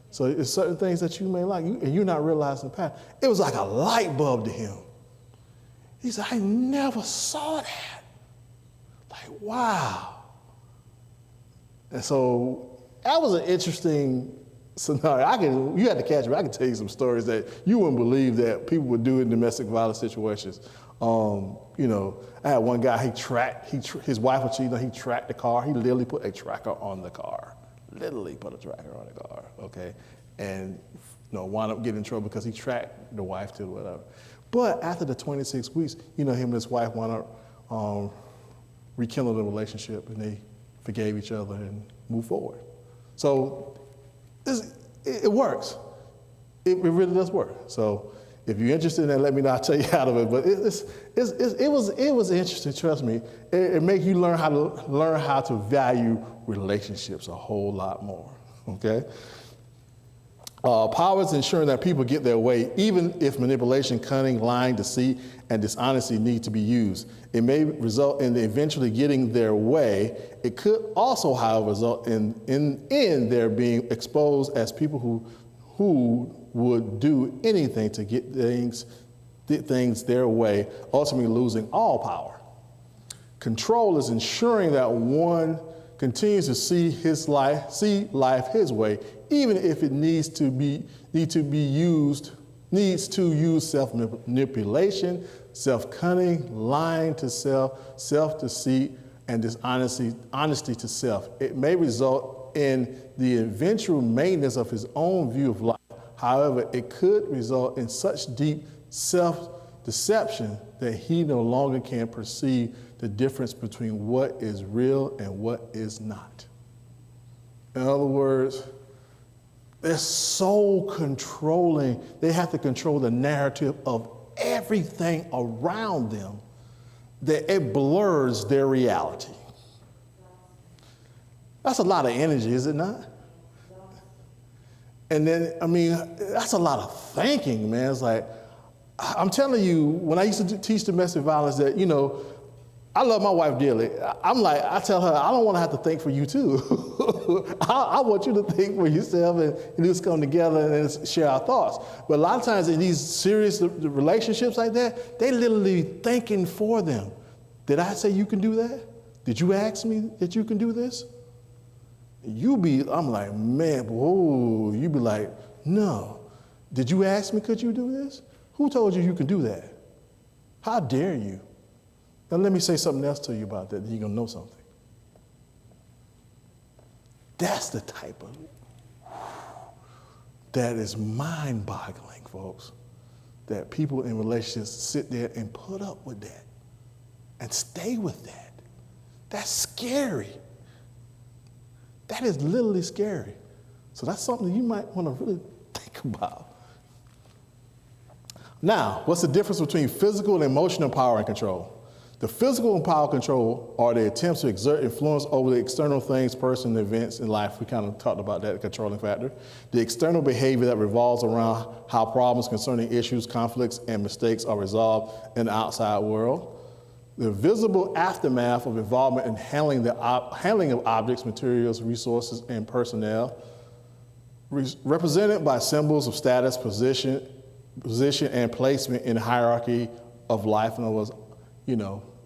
So it's certain things that you may like, and you're not realizing the pattern. It was like a light bulb to him. He said, I never saw that. Like, wow. And so that was an interesting scenario. You had to catch me. I can tell you some stories that you wouldn't believe that people would do in domestic violence situations. I had one guy, his wife was cheating, he tracked the car. He literally put a tracker on the car. Literally put a tracker on the car, okay? And wound up getting in trouble because he tracked the wife to whatever. But after the 26 weeks, him and his wife wound up rekindling the relationship, and they forgave each other and moved forward. So it works. It really does work. So if you're interested in that, let me know. I'll tell you out of it. But it was interesting. Trust me. It makes you learn how to value relationships a whole lot more. Okay. Power is ensuring that people get their way, even if manipulation, cunning, lying, deceit, and dishonesty need to be used. It may result in eventually getting their way. It could also, however, result in their being exposed as people who would do anything to get things their way, ultimately losing all power. Control is ensuring that one continues to see life his way, even if it needs to use self-manipulation, self-cunning, lying to self-deceit, and honesty to self. It may result in the eventual maintenance of his own view of life. However, it could result in such deep self-deception that he no longer can perceive the difference between what is real and what is not. In other words, they're so controlling. They have to control the narrative of everything around them that it blurs their reality. That's a lot of energy, is it not? And then, that's a lot of thinking, man. It's like, I'm telling you, when I used to teach domestic violence that, I love my wife dearly. I tell her, I don't want to have to think for you too. I want you to think for yourself and just come together and share our thoughts. But a lot of times in these serious relationships like that, they literally thinking for them. Did I say you can do that? Did you ask me that you can do this? I'm like, man, whoa. You be like, no. Did you ask me, could you do this? Who told you can do that? How dare you? Now let me say something else to you about that, then you're going to know something. That's the type of, that is mind-boggling, folks, that people in relationships sit there and put up with that and stay with that. That's scary. That is literally scary. So that's something you might want to really think about. Now, what's the difference between physical and emotional power and control? The physical and power control are the attempts to exert influence over the external things, person, events in life. We kind of talked about that, the controlling factor. The external behavior that revolves around how problems concerning issues, conflicts, and mistakes are resolved in the outside world. The visible aftermath of involvement in handling of objects, materials, resources, and personnel, represented by symbols of status, position, and placement in the hierarchy of life. In other words,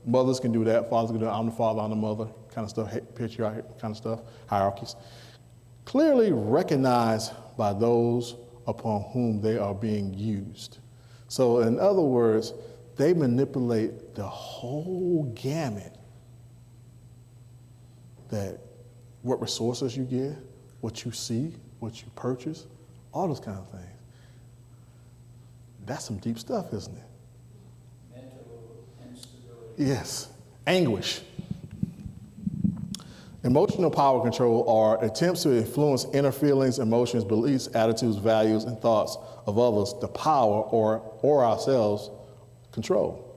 mothers can do that, fathers can do that. I'm the father, I'm the mother, kind of stuff, patriarchy kind of stuff, hierarchies. Clearly recognized by those upon whom they are being used. So in other words, they manipulate the whole gamut, that what resources you get, what you see, what you purchase, all those kind of things. That's some deep stuff, isn't it? Mental instability. Yes, anguish. Emotional power control are attempts to influence inner feelings, emotions, beliefs, attitudes, values, and thoughts of others, the power or ourselves control.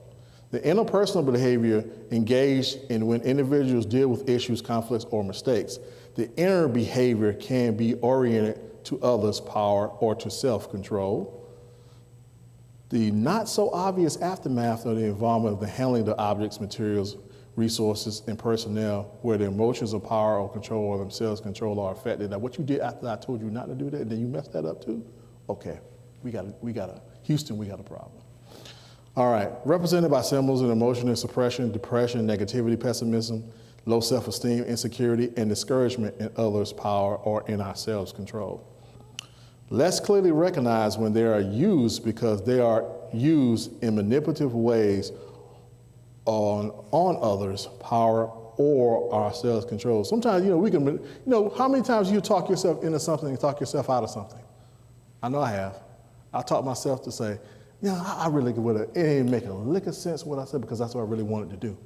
The interpersonal behavior engaged in when individuals deal with issues, conflicts, or mistakes. The inner behavior can be oriented to others' power or to self-control. The not so obvious aftermath of the involvement of the handling of the objects, materials, resources, and personnel where the emotions of power or control or themselves control are affected. Now, what you did after I told you not to do that, and then you messed that up too? Okay, Houston, we got a problem. All right, represented by symbols of emotional suppression, depression, negativity, pessimism, low self-esteem, insecurity, and discouragement in others' power or in ourselves control. Let's clearly recognize when they are used because they are used in manipulative ways on others' power or our self-control. Sometimes, we can, how many times you talk yourself into something and talk yourself out of something? I know I have. I taught myself to say, I really would have, it ain't making a lick of sense what I said because that's what I really wanted to do.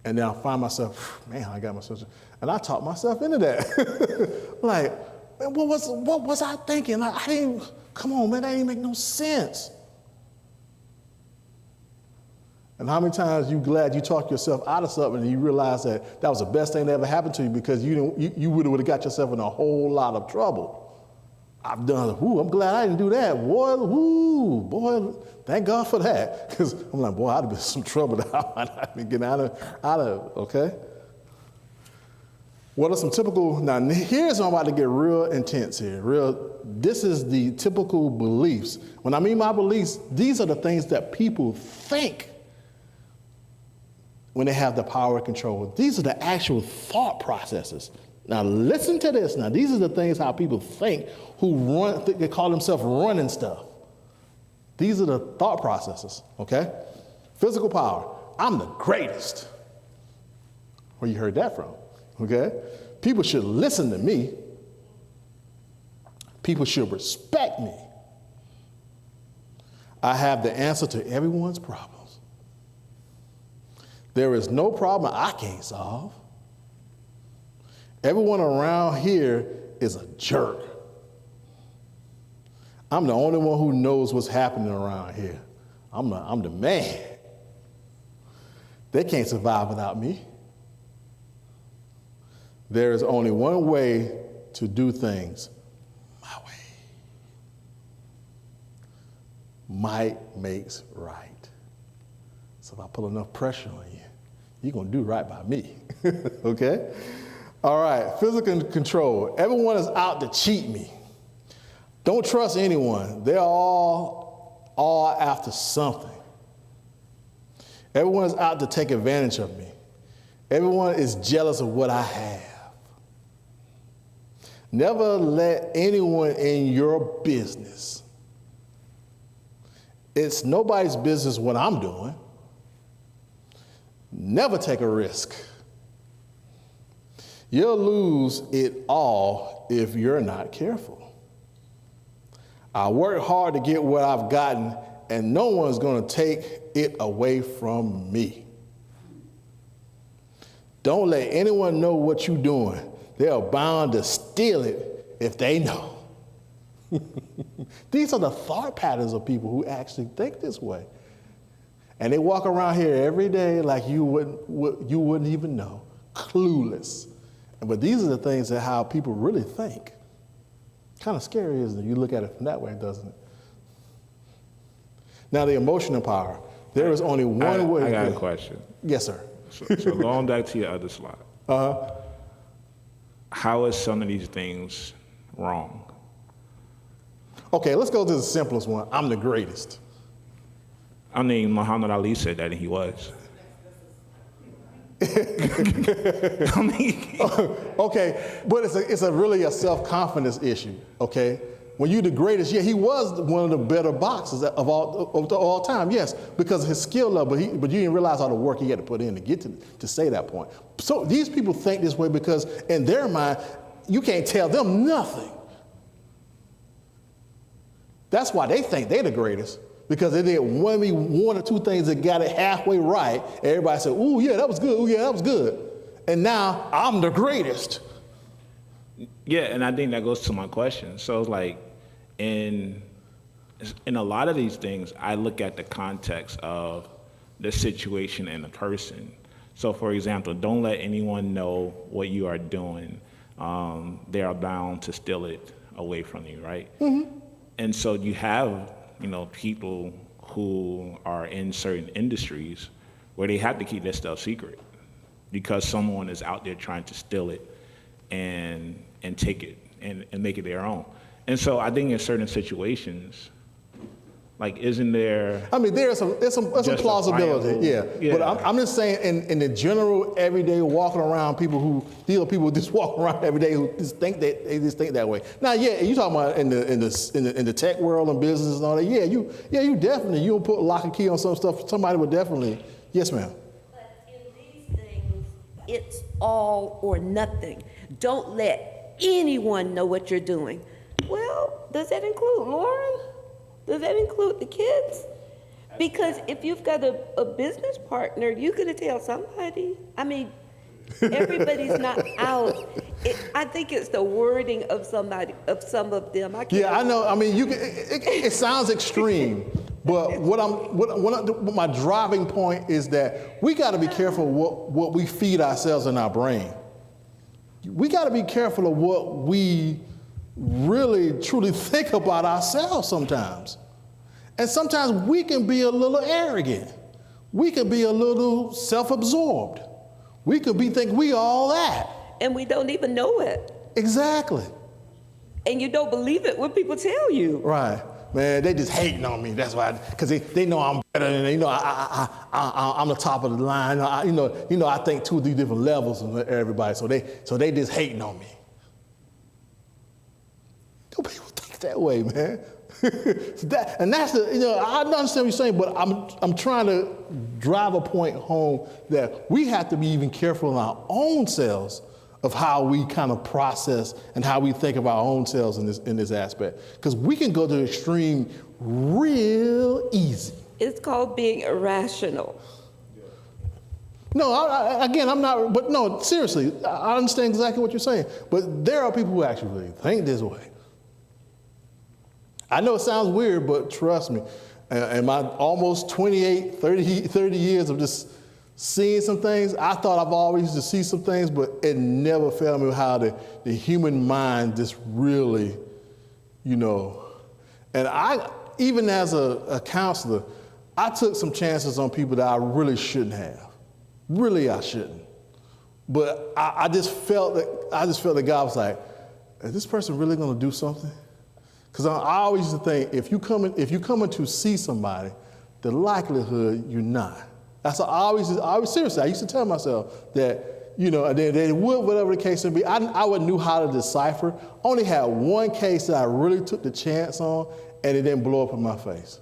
And then I find myself, man, I got myself, and I talked myself into that. Like, man, what was I thinking? Like, come on, man, that didn't make no sense. And how many times you glad you talked yourself out of something and you realize that was the best thing that ever happened to you because you would have got yourself in a whole lot of trouble. I've done it. I'm glad I didn't do that. Boy, thank God for that. Because I'm like, boy, I'd have been in some trouble that I might not be getting out of, okay? What are some typical, now here's where I'm about to get real intense here. This is the typical beliefs. When I mean my beliefs, these are the things that people think when they have the power and control. These are the actual thought processes. Now listen to this. Now these are the things how people think who they call themselves running stuff. These are the thought processes, okay? Physical power. I'm the greatest. Where you heard that from, okay? People should listen to me. People should respect me. I have the answer to everyone's problems. There is no problem I can't solve. Everyone around here is a jerk. I'm the only one who knows what's happening around here. I'm the man. They can't survive without me. There is only one way to do things my way. Might makes right. So if I put enough pressure on you, you're going to do right by me, okay? All right, physical control. Everyone is out to cheat me. Don't trust anyone. They're all after something. Everyone is out to take advantage of me. Everyone is jealous of what I have. Never let anyone in your business. It's nobody's business what I'm doing. Never take a risk. You'll lose it all if you're not careful. I work hard to get what I've gotten, and no one's going to take it away from me. Don't let anyone know what you're doing. They are bound to steal it if they know. These are the thought patterns of people who actually think this way. And they walk around here every day like you wouldn't even know, clueless. But these are the things that how people really think. Kind of scary, isn't it? You look at it from that way, doesn't it? Now, the emotional power. There is only one way. I got a question. Yes, sir. So going back to your other slide. How is some of these things wrong? Okay, let's go to the simplest one. I'm the greatest. I mean, Muhammad Ali said that, and he was. I mean, okay, but it's really a self-confidence issue, okay? When you're the greatest, yeah, he was one of the better boxers of all time, yes, because of his skill level, but you didn't realize all the work he had to put in to get to say that point. So these people think this way because in their mind, you can't tell them nothing. That's why they think they're the greatest. Because they did one or two things that got it halfway right. Everybody said, ooh, yeah, that was good. Ooh, yeah, that was good. and now I'm the greatest. Yeah, and I think that goes to my question. So it's like, in a lot of these things, I look at the context of the situation and the person. So for example, don't let anyone know what you are doing. They are bound to steal it away from you, right? Mm-hmm. And so you have, people who are in certain industries where they have to keep their stuff secret because someone is out there trying to steal it and take it and make it their own. And so I think in certain situations, like, isn't there? I mean, there's some plausibility, yeah. But I'm just saying, in the general, everyday walking around, people just walk around every day who just think that way. Now, yeah, you talking about in the tech world and business and all that. Yeah, you definitely, you'll put lock and key on some stuff. Somebody would definitely, yes, ma'am. But in these things, it's all or nothing. Don't let anyone know what you're doing. Well, does that include Lauren? Does that include the kids? Because if you've got a business partner, you could tell somebody. I mean, everybody's not out. I think it's the wording of some of them. Yeah, I know. I mean, it sounds extreme, but what my driving point is that we got to be careful what we feed ourselves in our brain. We got to be careful of what we really truly think about ourselves sometimes. And sometimes we can be a little arrogant. We can be a little self-absorbed. We could think we all that. And we don't even know it. Exactly. And you don't believe it when people tell you. Right. Man, they just hating on me. That's why, because they know I'm better than I'm the top of the line. I think 2 or 3 different levels of everybody. So they just hating on me. Don't people think that way, man? That's I understand what you're saying, but I'm trying to drive a point home that we have to be even careful in our own selves of how we kind of process and how we think of our own selves in this aspect, because we can go to the extreme real easy. It's called being irrational. No, I'm not. But no, seriously, I understand exactly what you're saying. But there are people who actually think this way. I know it sounds weird, but trust me, in my almost 28, 30 years of just seeing some things, I thought I've always used to see some things, but it never failed me how the human mind just really, and I, even as a counselor, I took some chances on people that I really shouldn't have. Really, I shouldn't. But I just felt that God was like, is this person really going to do something? Because I always used to think, if you coming to see somebody, the likelihood you're not. That's what I always seriously, I used to tell myself that, they would, whatever the case may be. I wouldn't knew how to decipher. Only had one case that I really took the chance on, and it didn't blow up in my face.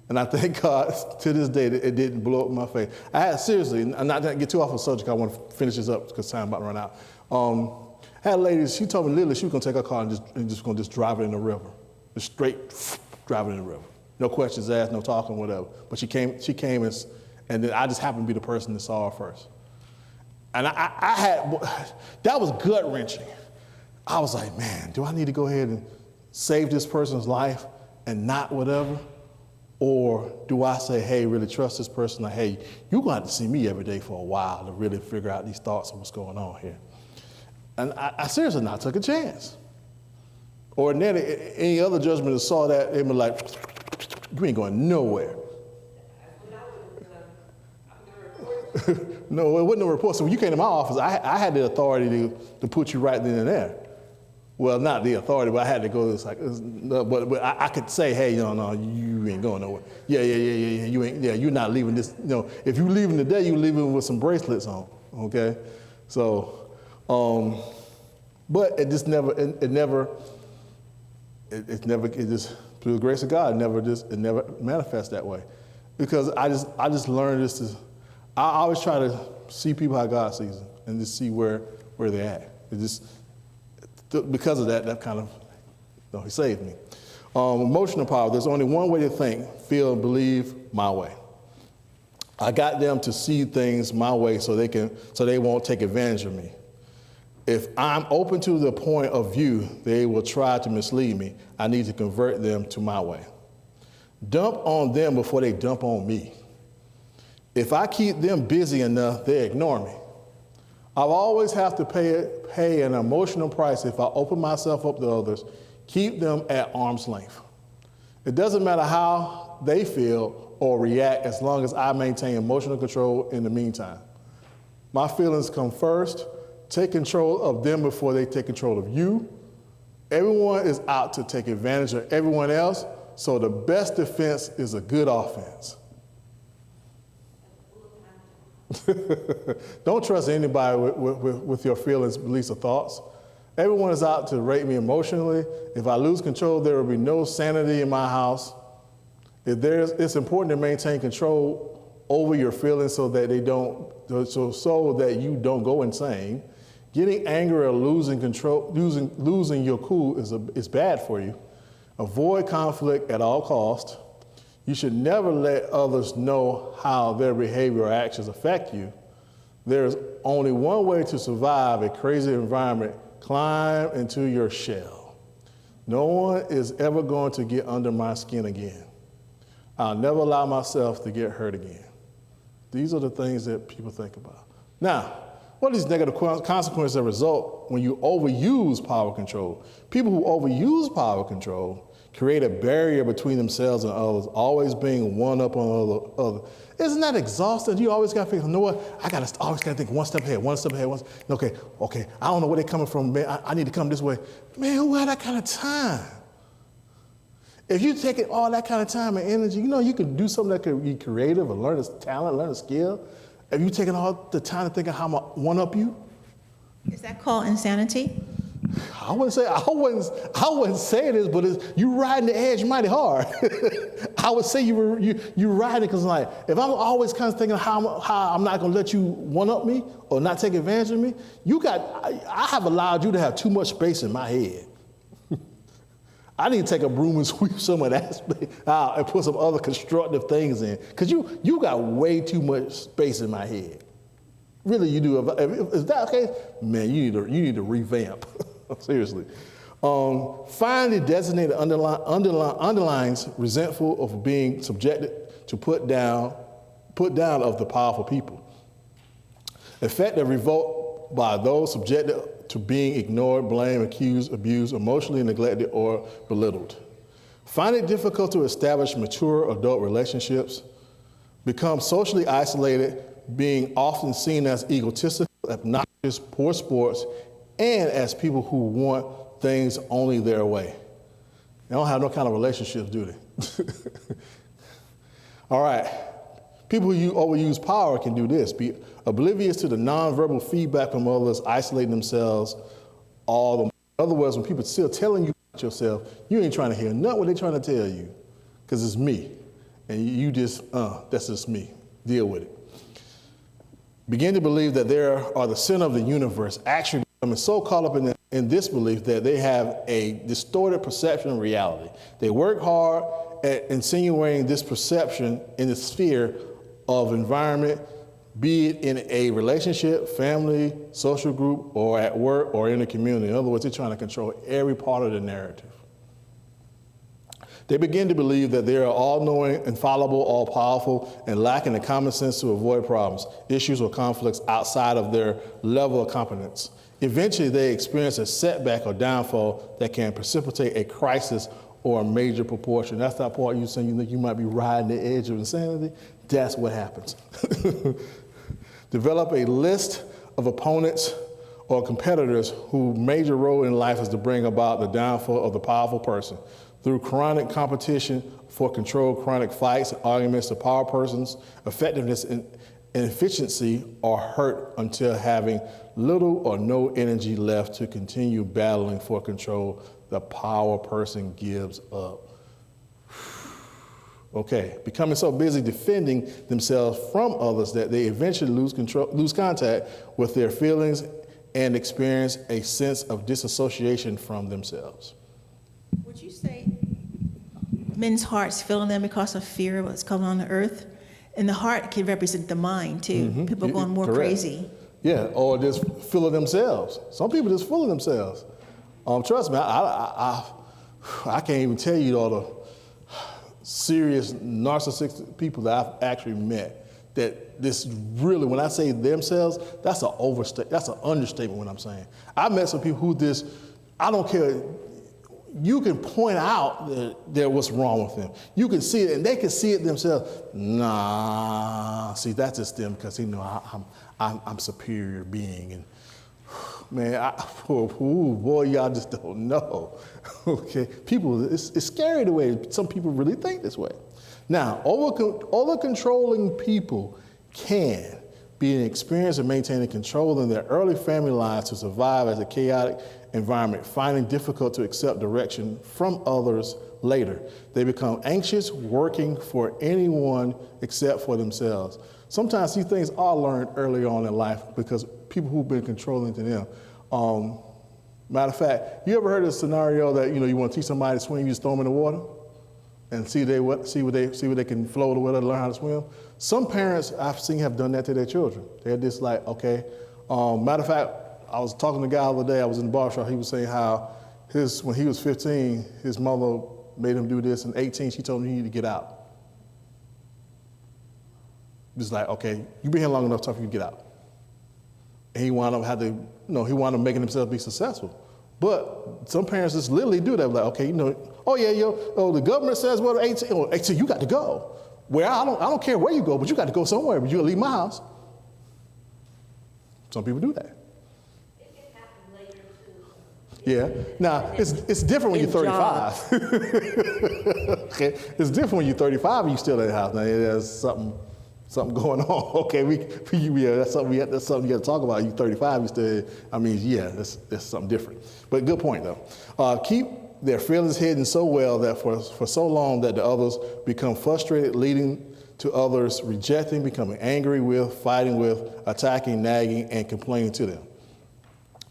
And I thank God to this day that it didn't blow up in my face. I had, seriously, and not to get too off the subject, I want to finish this up because time about to run out. I had a lady, she told me literally she was going to take her car and just going to drive it in the river. Just straight drive it in the river. No questions asked, no talking, whatever. But she came and then I just happened to be the person that saw her first. And that was gut-wrenching. I was like, man, do I need to go ahead and save this person's life and not whatever? Or do I say, hey, really trust this person? Like, hey, you're going to have to see me every day for a while to really figure out these thoughts of what's going on here. And I seriously not took a chance. Ordinarily, any other judgment that saw that, they'd be like, you ain't going nowhere. No, it wasn't a report. So when you came to my office, I had the authority to put you right then and there. Well, not the authority, but I had to go. It's like, but I could say, hey, no, you ain't going nowhere. Yeah, you ain't. Yeah, you're not leaving this. If you're leaving today, you're leaving with some bracelets on. Okay, so. But it just never, through the grace of God, it never manifests that way. Because I just learned this I always try to see people how God sees them and just see where they're at. It just, because of that kind of, he saved me. Emotional power, there's only one way to think, feel, and believe my way. I got them to see things my way so they won't take advantage of me. If I'm open to the point of view, they will try to mislead me. I need to convert them to my way. Dump on them before they dump on me. If I keep them busy enough, they ignore me. I'll always have to pay an emotional price if I open myself up to others, keep them at arm's length. It doesn't matter how they feel or react as long as I maintain emotional control in the meantime. My feelings come first. Take control of them before they take control of you. Everyone is out to take advantage of everyone else, so the best defense is a good offense. Don't trust anybody with your feelings, beliefs, or thoughts. Everyone is out to rape me emotionally. If I lose control, there will be no sanity in my house. It's important to maintain control over your feelings so that you don't go insane. Getting angry or losing control, losing your cool is bad for you. Avoid conflict at all costs. You should never let others know how their behavior or actions affect you. There's only one way to survive a crazy environment: climb into your shell. No one is ever going to get under my skin again. I'll never allow myself to get hurt again. These are the things that people think about. Now, what are these negative consequences that result when you overuse power control? People who overuse power control create a barrier between themselves and others, always being one up on other. Isn't that exhausting? You always got to think, you know what? Always got to think one step ahead. Okay, I don't know where they're coming from, man. I need to come this way. Man, who had that kind of time? If you take all that kind of time and energy, you could do something that could be creative or learn a talent, learn a skill. Have you taken all the time to think of how I'm going to one-up you? Is that called insanity? I wouldn't say it is, but you riding the edge mighty hard. I would say you riding it because, like, if I'm always kind of thinking how I'm not going to let you one-up me or not take advantage of me, I have allowed you to have too much space in my head. I need to take a broom and sweep some of that space out and put some other constructive things in, because you got way too much space in my head. Really, you do. Is that okay? Man, you need to revamp. Seriously. Finally, designated underlines resentful of being subjected to put down of the powerful people. Effective revolt by those subjected to being ignored, blamed, accused, abused, emotionally neglected, or belittled. Find it difficult to establish mature adult relationships. Become socially isolated, being often seen as egotistical, obnoxious, poor sports, and as people who want things only their way. They don't have no kind of relationships, do they? All right. People who overuse power can do this: be oblivious to the nonverbal feedback from others, isolating themselves all the more. In other words, when people are still telling you about yourself, you ain't trying to hear nothing what they're trying to tell you, because it's me. And you just, that's just me. Deal with it. Begin to believe that they are the center of the universe, actually becoming so caught up in this belief that they have a distorted perception of reality. They work hard at insinuating this perception in the sphere of environment, be it in a relationship, family, social group, or at work, or in the community. In other words, they're trying to control every part of the narrative. They begin to believe that they are all-knowing, infallible, all-powerful, and lacking the common sense to avoid problems, issues, or conflicts outside of their level of competence. Eventually, they experience a setback or downfall that can precipitate a crisis or a major proportion. That's that part you saying you think you might be riding the edge of insanity. That's what happens. Develop a list of opponents or competitors whose major role in life is to bring about the downfall of the powerful person. Through chronic competition for control, chronic fights, and arguments, the power person's effectiveness and efficiency are hurt until having little or no energy left to continue battling for control, the power person gives up. Okay, becoming so busy defending themselves from others that they eventually lose contact with their feelings and experience a sense of disassociation from themselves. Would you say men's hearts fail them because of fear of what's coming on the earth? And the heart can represent the mind too. People going more Correct. crazy. Yeah, or just full of themselves. Some people just full of themselves. Trust me, I can't even tell you all the serious narcissistic people that I've actually met. That this really, when I say themselves, that's an understatement what I'm saying. I met some people who this, I don't care. You can point out that what's wrong with them. You can see it, and they can see it themselves. Nah, see, that's just them because I'm superior being, and man, boy, y'all just don't know. Okay, people, it's scary the way some people really think this way. Now, over controlling people can be an experience of maintaining control in their early family lives to survive as a chaotic environment, finding difficult to accept direction from others later. They become anxious, working for anyone except for themselves. Sometimes these things are learned early on in life because people who've been controlling to them. Matter of fact, you ever heard of a scenario that you want to teach somebody to swim, you just throw them in the water and see what they can float or whatever, learn how to swim? Some parents I've seen have done that to their children. They're just like, okay. Matter of fact, I was talking to a guy the other day, I was in the bar shop, he was saying how when he was 15, his mother made him do this, and 18, she told him he needed to get out. Just like, okay, you've been here long enough, time for you to get out. And he wound up making himself be successful. But some parents just literally do that, like, okay, the government says, well, 18, you got to go. Well, I don't care where you go, but you got to go somewhere, but you gotta leave my house. Some people do that. Yeah. Now, it's different when you're 35. Okay. It's different when you're 35 and you're still at the house. Now, there's something going on. Okay, that's something you got to talk about. You're 35, you still, that's something different. But good point, though. Keep their feelings hidden so well that for so long that the others become frustrated, leading to others rejecting, becoming angry with, fighting with, attacking, nagging, and complaining to them.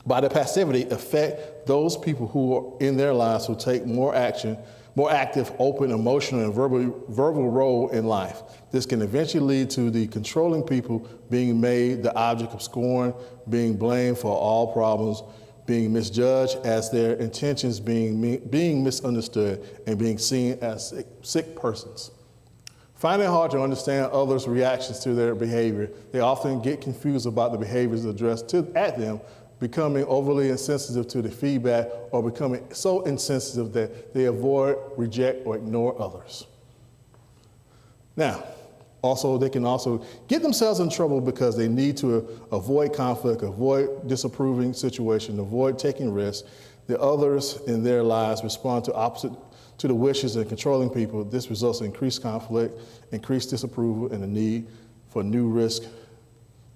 By their passivity, affect those people who are in their lives who take more active, open, emotional, and verbal role in life. This can eventually lead to the controlling people being made the object of scorn, being blamed for all problems, being misjudged as their intentions being misunderstood, and being seen as sick persons. Finding it hard to understand others' reactions to their behavior, they often get confused about the behaviors addressed at them, becoming overly insensitive to the feedback or becoming so insensitive that they avoid, reject, or ignore others. Now, they can also get themselves in trouble because they need to avoid conflict, avoid disapproving situation, avoid taking risks. The others in their lives respond to the wishes of controlling people. This results in increased conflict, increased disapproval, and the need for new risks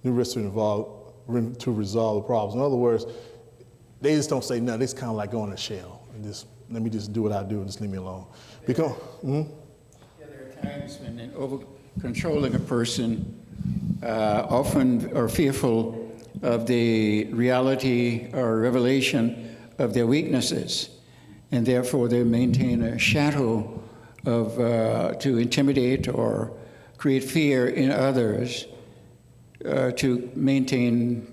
to resolve the problems. In other words, they just don't say nothing. It's kind of like going to shell and just let me just do what I do and just leave me alone. There are times when over controlling a person often are fearful of the reality or revelation of their weaknesses, and therefore they maintain a shadow of to intimidate or create fear in others. To maintain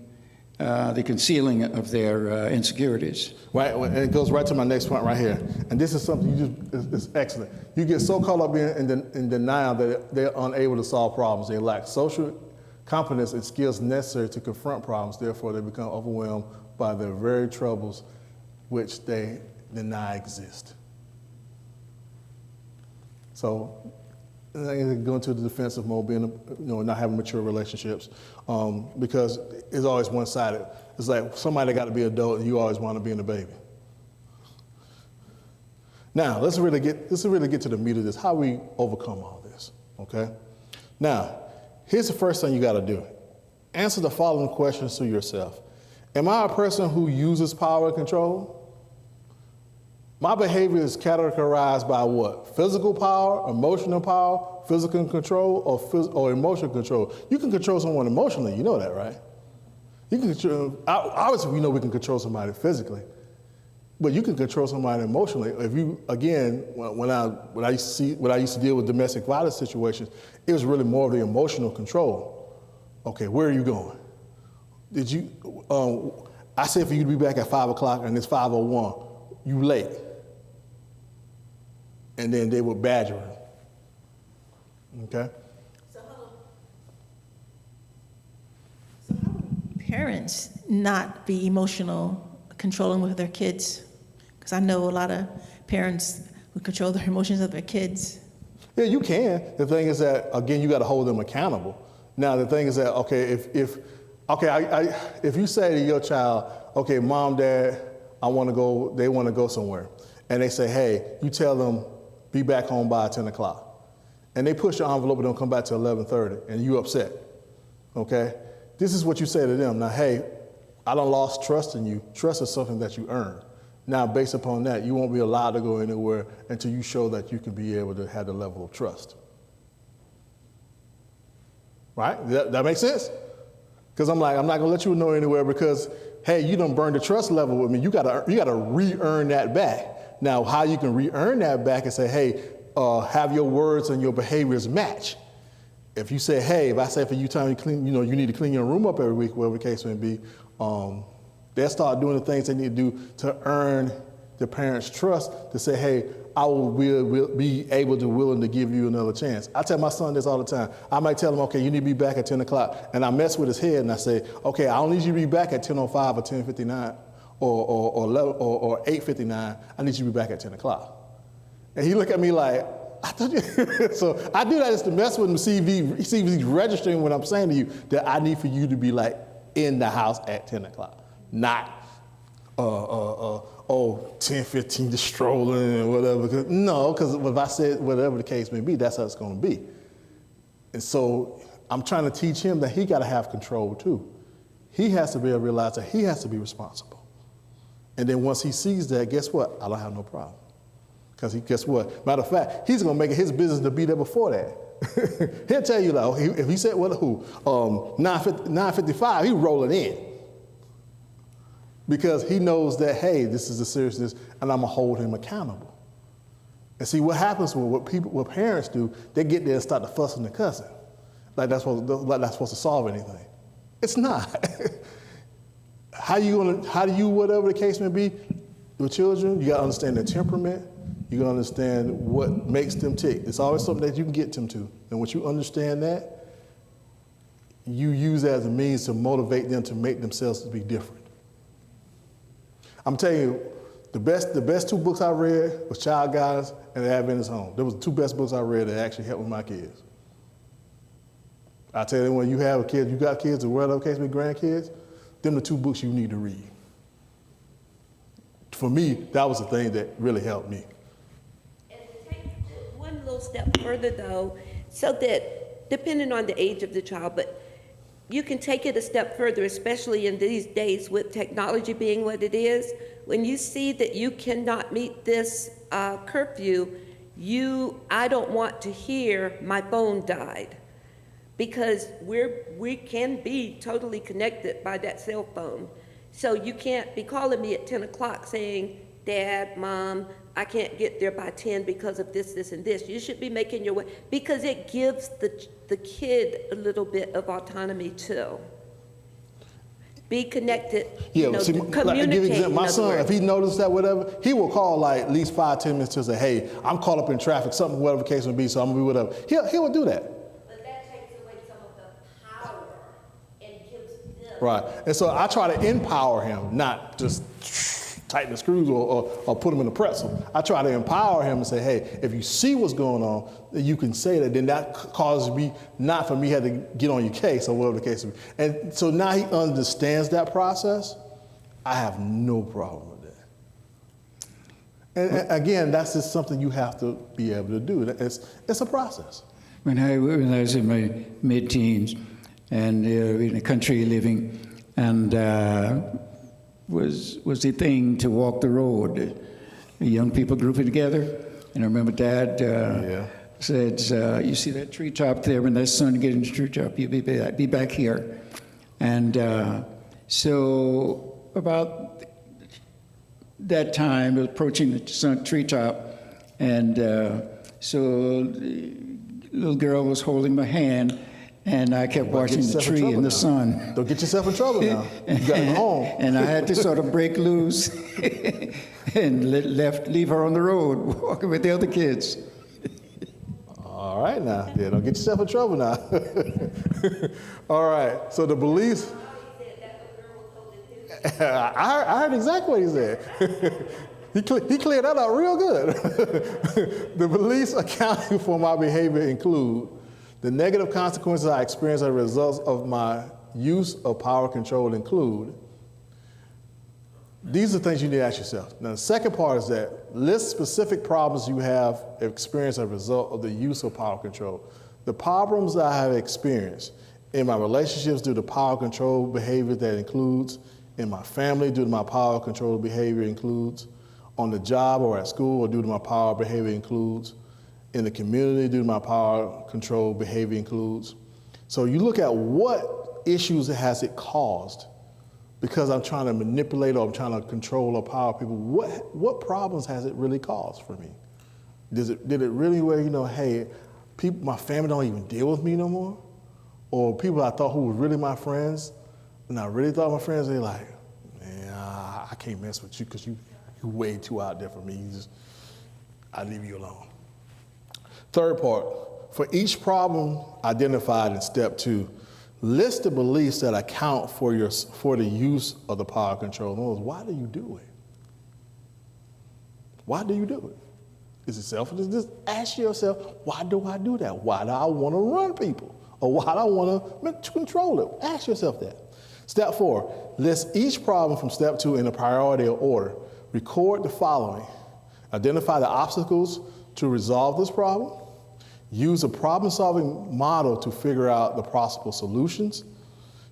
the concealing of their insecurities. Right, and it goes right to my next point right here. And this is something it's excellent. You get so caught up in denial that they're unable to solve problems. They lack social competence and skills necessary to confront problems. Therefore, they become overwhelmed by the very troubles which they deny exist. So, going to the defensive mode, not having mature relationships, because it's always one-sided. It's like somebody got to be adult, and you always want to be in the baby. Now, let's really get to the meat of this. How we overcome all this? Okay. Now, here's the first thing you got to do: answer the following questions to yourself. Am I a person who uses power and control? My behavior is categorized by what? Physical power, emotional power, physical control, or emotional control. You can control someone emotionally, you know that, right? You can control, obviously we know we can control somebody physically. but you can control somebody emotionally. If you, again, when I used to deal with domestic violence situations, it was really more of the emotional control. Okay, where are you going? Did you? I said for you to be back at 5 o'clock, and it's 5:01. You late. And then they would badger him. Okay. So how do parents not be emotional controlling with their kids? Because I know a lot of parents who control their emotions of their kids. Yeah, you can. The thing is that, again, you got to hold them accountable. Now, the thing is that, okay, if you say to your child, okay, mom, dad, they want to go somewhere, and they say, hey, you tell them, be back home by 10 o'clock, and they push your envelope and don't come back till 11:30, and you upset, okay? This is what you say to them. Now, hey, I done lost trust in you. Trust is something that you earn. Now, based upon that, you won't be allowed to go anywhere until you show that you can be able to have the level of trust. Right? That makes sense? Because I'm not gonna let you know anywhere because, hey, you done burned the trust level with me. You gotta re-earn that back. Now, how you can re-earn that back is say, hey, have your words and your behaviors match. If you say, hey, if I say for you time you clean, you need to clean your room up every week, whatever the case may be, they'll start doing the things they need to do to earn the parents' trust to say, hey, I will be willing to give you another chance. I tell my son this all the time. I might tell him, okay, you need to be back at 10 o'clock. And I mess with his head and I say, okay, I don't need you to be back at 10:05 or 10:59 or 8:59. I need you to be back at 10 o'clock. And he look at me like, I thought you. So I do that just to mess with him, see if he's registering what I'm saying to you, that I need for you to be like in the house at 10 o'clock, not 10:15 just strolling and whatever. No, because if I said whatever the case may be, that's how it's going to be. And so I'm trying to teach him that he got to have control too. He has to be able to realize that he has to be responsible. And then once he sees that, guess what? I don't have no problem. Because guess what? Matter of fact, he's going to make it his business to be there before that. He'll tell you, like, if he said, 9:55, he's rolling in. Because he knows that, hey, this is the seriousness, and I'm going to hold him accountable. And see, what happens what parents do, they get there and start to fussing and cussing. Like that's supposed to solve anything. It's not. How do you, whatever the case may be, with children, you got to understand their temperament. You got to understand what makes them tick. It's always something that you can get them to. And once you understand that, you use that as a means to motivate them to make themselves to be different. I'm telling you, the best two books I read was Child Guidance and The Adventist Home. Those were the two best books I read that actually helped with my kids. I tell you, when you have a kid, you got kids or whatever case may be, grandkids, them the two books you need to read. For me, that was the thing that really helped me. And to take it one little step further, though, so that depending on the age of the child, but you can take it a step further, especially in these days with technology being what it is. When you see that you cannot meet this curfew, I don't want to hear my phone died, because we can be totally connected by that cell phone. So you can't be calling me at 10 o'clock saying, Dad, Mom, I can't get there by 10 because of this, this, and this. You should be making your way, because it gives the kid a little bit of autonomy too. Be connected, communicate. My son, if he noticed that, whatever, he will call like at least 5-10 minutes to say, hey, I'm caught up in traffic, something, whatever the case may be, so I'm gonna be whatever. He will do that. But that takes away some of the power and gives them. Right, and so I try to empower him, not just tighten the screws or put him in a pretzel. I try to empower him and say, hey, if you see what's going on, you can say that, then that causes me, not for me had to get on your case or whatever the case may be. And so now he understands that process. I have no problem with that. And again, that's just something you have to be able to do. It's a process. When I was in my mid-teens and in the country living, and was the thing to walk the road. The young people grouping together, and I remember Dad said, "You see that treetop there? When that sun gets in the treetop, you'll be back here." And so about that time, approaching the treetop, and so the little girl was holding my hand, and I kept watching the yourself in tree trouble in the now. sun. Don't get yourself in trouble now. You got to go home. And I had to sort of break loose and leave her on the road, walking with the other kids. All right now. Yeah, don't get yourself in trouble now. All right. So the beliefs. I heard exactly what he said. He cleared that out real good. The beliefs accounting for my behavior include the negative consequences I experience as a result of my use of power control include. These are things you need to ask yourself. Now, the second part is that list specific problems you have experienced as a result of the use of power control. The problems I have experienced in my relationships due to power control behavior that includes, in my family due to my power control behavior includes, on the job or at school or due to my power behavior includes, in the community due to my power control behavior includes. So you look at what issues has it caused because I'm trying to manipulate or I'm trying to control or power people. What problems has it really caused for me? Did it really where, hey, people, my family don't even deal with me no more? Or people I thought who were really my friends, and I really thought my friends, they're like, man, I can't mess with you because you're way too out there for me. I leave you alone. Third part, for each problem identified in step 2, list the beliefs that account for the use of the power control. In other words, why do you do it? Why do you do it? Is it selfish? Just ask yourself, why do I do that? Why do I want to run people? Or why do I want to control it? Ask yourself that. Step 4, list each problem from step 2 in a priority order. Record the following. Identify the obstacles to resolve this problem. Use a problem-solving model to figure out the possible solutions.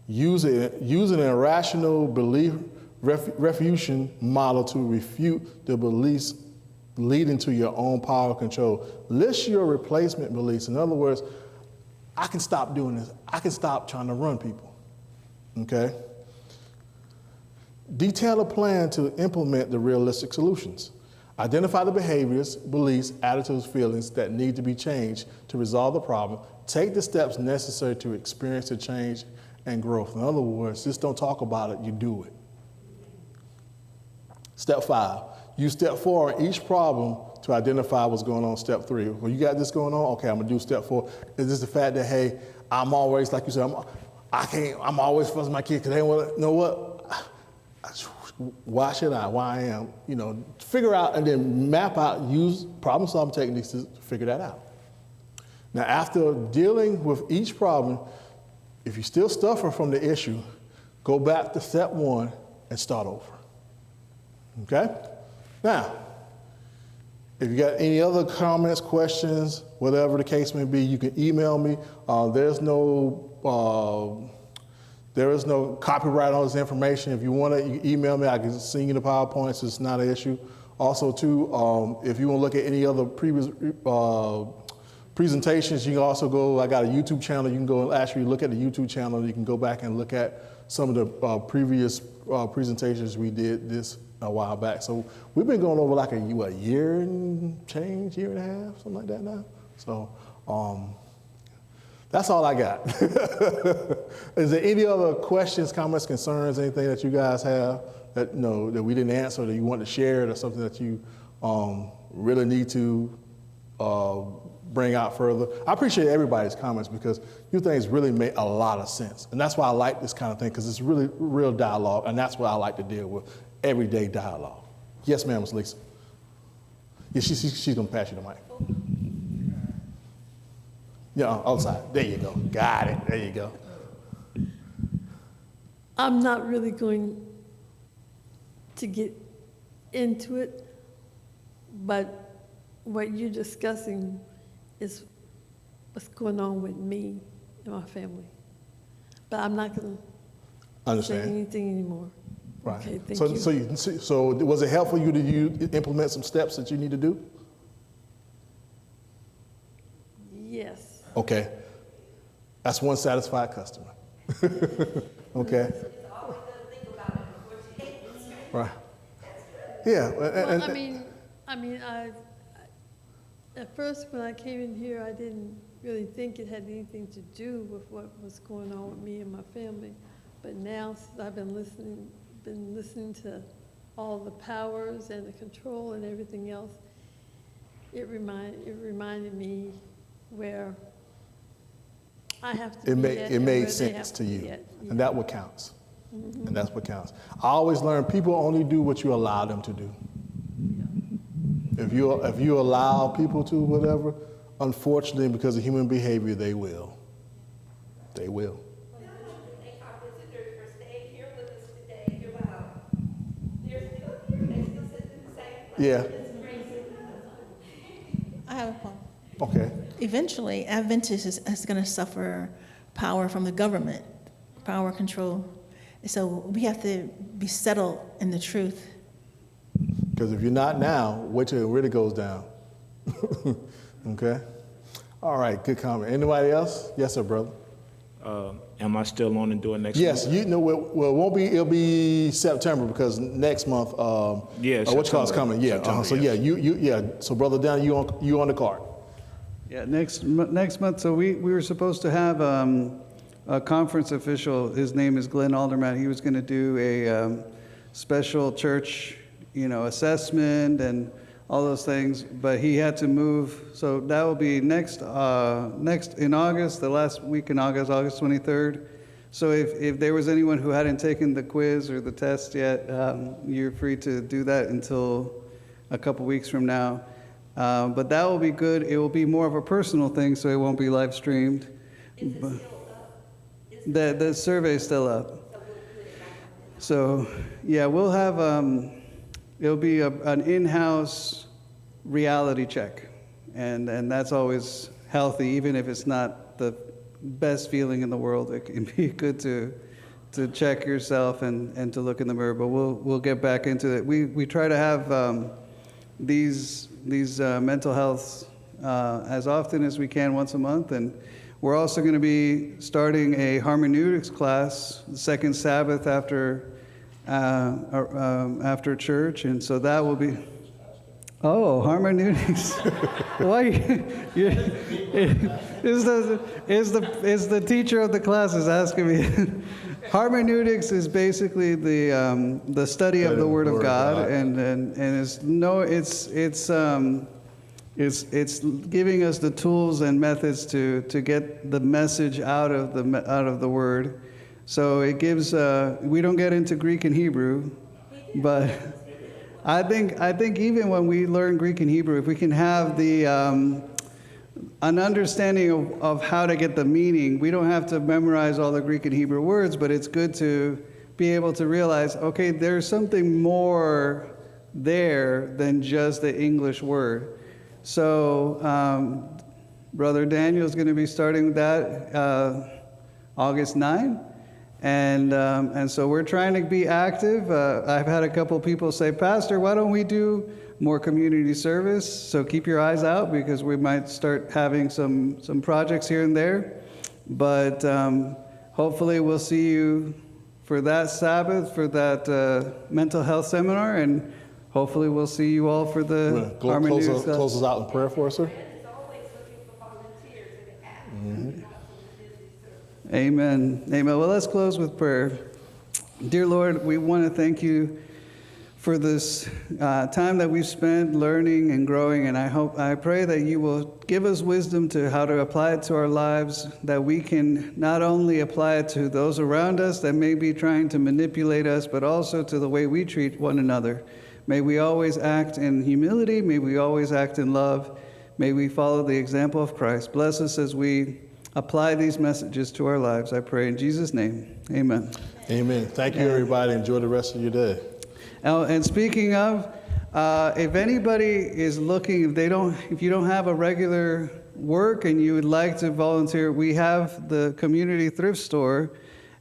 Use an irrational belief refutation model to refute the beliefs leading to your own power control. List your replacement beliefs. In other words, I can stop doing this. I can stop trying to run people. Okay? Detail a plan to implement the realistic solutions. Identify the behaviors, beliefs, attitudes, feelings that need to be changed to resolve the problem. Take the steps necessary to experience the change and growth. In other words, just don't talk about it, you do it. Step 5, use step 4 on each problem to identify what's going on. Step 3, well, you got this going on? Okay, I'm gonna do step 4. Is this the fact that, hey, I'm always, like you said, I'm always fussing my kids because they want to, you know what? Why should I? Why I am? Figure out and then map out, use problem-solving techniques to figure that out. Now, after dealing with each problem, if you still suffer from the issue, go back to step 1 and start over. Okay? Now, if you got any other comments, questions, whatever the case may be, you can email me. There is no copyright on this information. If you want to, you can email me. I can send you the PowerPoints. It's not an issue. Also, too, if you want to look at any other previous presentations, you can also go. I got a YouTube channel. You can go and actually look at the YouTube channel. You can go back and look at some of the previous presentations we did this a while back. So we've been going over like a year and change, year and a half, something like that now. So. That's all I got. Is there any other questions, comments, concerns, anything that you guys have that that we didn't answer that you want to share, or something that you really need to bring out further? I appreciate everybody's comments because your things really make a lot of sense, and that's why I like this kind of thing because it's really real dialogue, and that's what I like to deal with, everyday dialogue. Yes, ma'am, Ms. Lisa. Yeah, she's gonna pass you the mic. Yeah, outside. There you go. Got it. There you go. I'm not really going to get into it, but what you're discussing is what's going on with me and my family. But I'm not going to say anything anymore. Right. Okay, thank you. So was it helpful for you to implement some steps that you need to do? Yes. Okay. That's one satisfied customer. Okay. Right. Yeah. Well, at first when I came in here, I didn't really think it had anything to do with what was going on with me and my family. But now, since I've been listening to all the powers and the control and everything else, it reminded me where I have to be at It and made where they sense have to be you. at. And that's what counts. And that's what counts. I always learn people only do what you allow them to do. If you allow people to whatever, unfortunately, because of human behavior, they will. They will. Thank our visitors for staying here with us today. They're still here, they still sit in the same place. Yeah. It's crazy. I have a point. Okay. Eventually, Adventist is going to suffer power from the government, power control. So we have to be settled in the truth. Because if you're not now, wait till it really goes down. Okay? All right, good comment. Anybody else? Yes, sir, brother. Am I still on and doing next Yes, month? you know, well, it won't be, it'll be September because next month, Yeah, what you call it's September. coming. Yeah, September, so yes. yeah, so brother Dan, you on the card. Yeah, next month, so we were supposed to have a conference official. His name is Glenn Alderman. He was going to do a special church, assessment and all those things, but he had to move. So that will be next in August, the last week in August, August 23rd. So if there was anyone who hadn't taken the quiz or the test yet, you're free to do that until a couple weeks from now. But that will be good. It will be more of a personal thing, so it won't be live streamed. Is it still up? The survey's still up. So, yeah, we'll have, it'll be an in-house reality check. And that's always healthy, even if it's not the best feeling in the world. It can be good to check yourself and to look in the mirror. But we'll get back into it. We try to have these mental health as often as we can, once a month. And we're also going to be starting a hermeneutics class the second Sabbath after church, and so that will be. Oh, hermeneutics! Why? Is the teacher of the class is asking me? Hermeneutics is basically the study of the Word of God, and it's giving us the tools and methods to get the message out of the Word. So it gives. We don't get into Greek and Hebrew, but I think even when we learn Greek and Hebrew, if we can have an understanding of how to get the meaning, we don't have to memorize all the Greek and Hebrew words, but it's good to be able to realize, okay, there's something more there than just the English word. So Brother Daniel is going to be starting that August 9. And so we're trying to be active. I've had a couple people say, Pastor, why don't we do more community service? So keep your eyes out, because we might start having some projects here and there. But hopefully we'll see you for that Sabbath, for that mental health seminar, and hopefully we'll see you all for the hermeneutics. Close us out in prayer for us, sir. It's always looking for volunteers in the app. Amen. Amen. Well, let's close with prayer. Dear Lord, we want to thank you for this time that we've spent learning and growing, and I pray that you will give us wisdom to how to apply it to our lives, that we can not only apply it to those around us that may be trying to manipulate us, but also to the way we treat one another. May we always act in humility. May we always act in love. May we follow the example of Christ. Bless us as we apply these messages to our lives, I pray in Jesus' name. Amen. Amen. Thank you, everybody. Enjoy the rest of your day. And speaking of, if anybody is looking, if you don't have a regular work and you would like to volunteer, we have the community thrift store,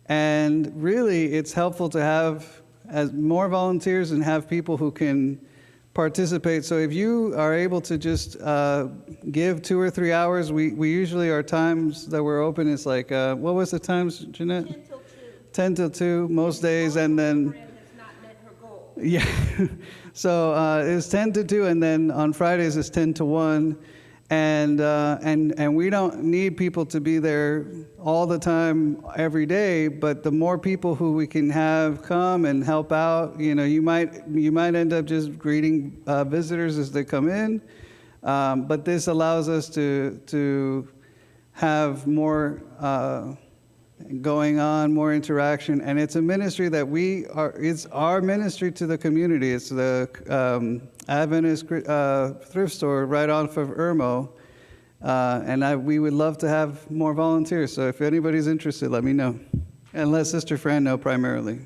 and really it's helpful to have as more volunteers and have people who can participate. So if you are able to just give 2 or 3 hours, we usually, our times that we're open is like, what was the times, Jeanette? 10 till 2. 10 till 2 most days, and then Yeah. So it's 10 to 2, and then on Fridays it's 10 to 1. And we don't need people to be there all the time, every day. But the more people who we can have come and help out, you might end up just greeting visitors as they come in. But this allows us to have more going on, more interaction, and it's a ministry that it's our ministry to the community. It's the Adventist thrift store right off of Irmo, and we would love to have more volunteers. So if anybody's interested, let me know, and let Sister Fran know primarily.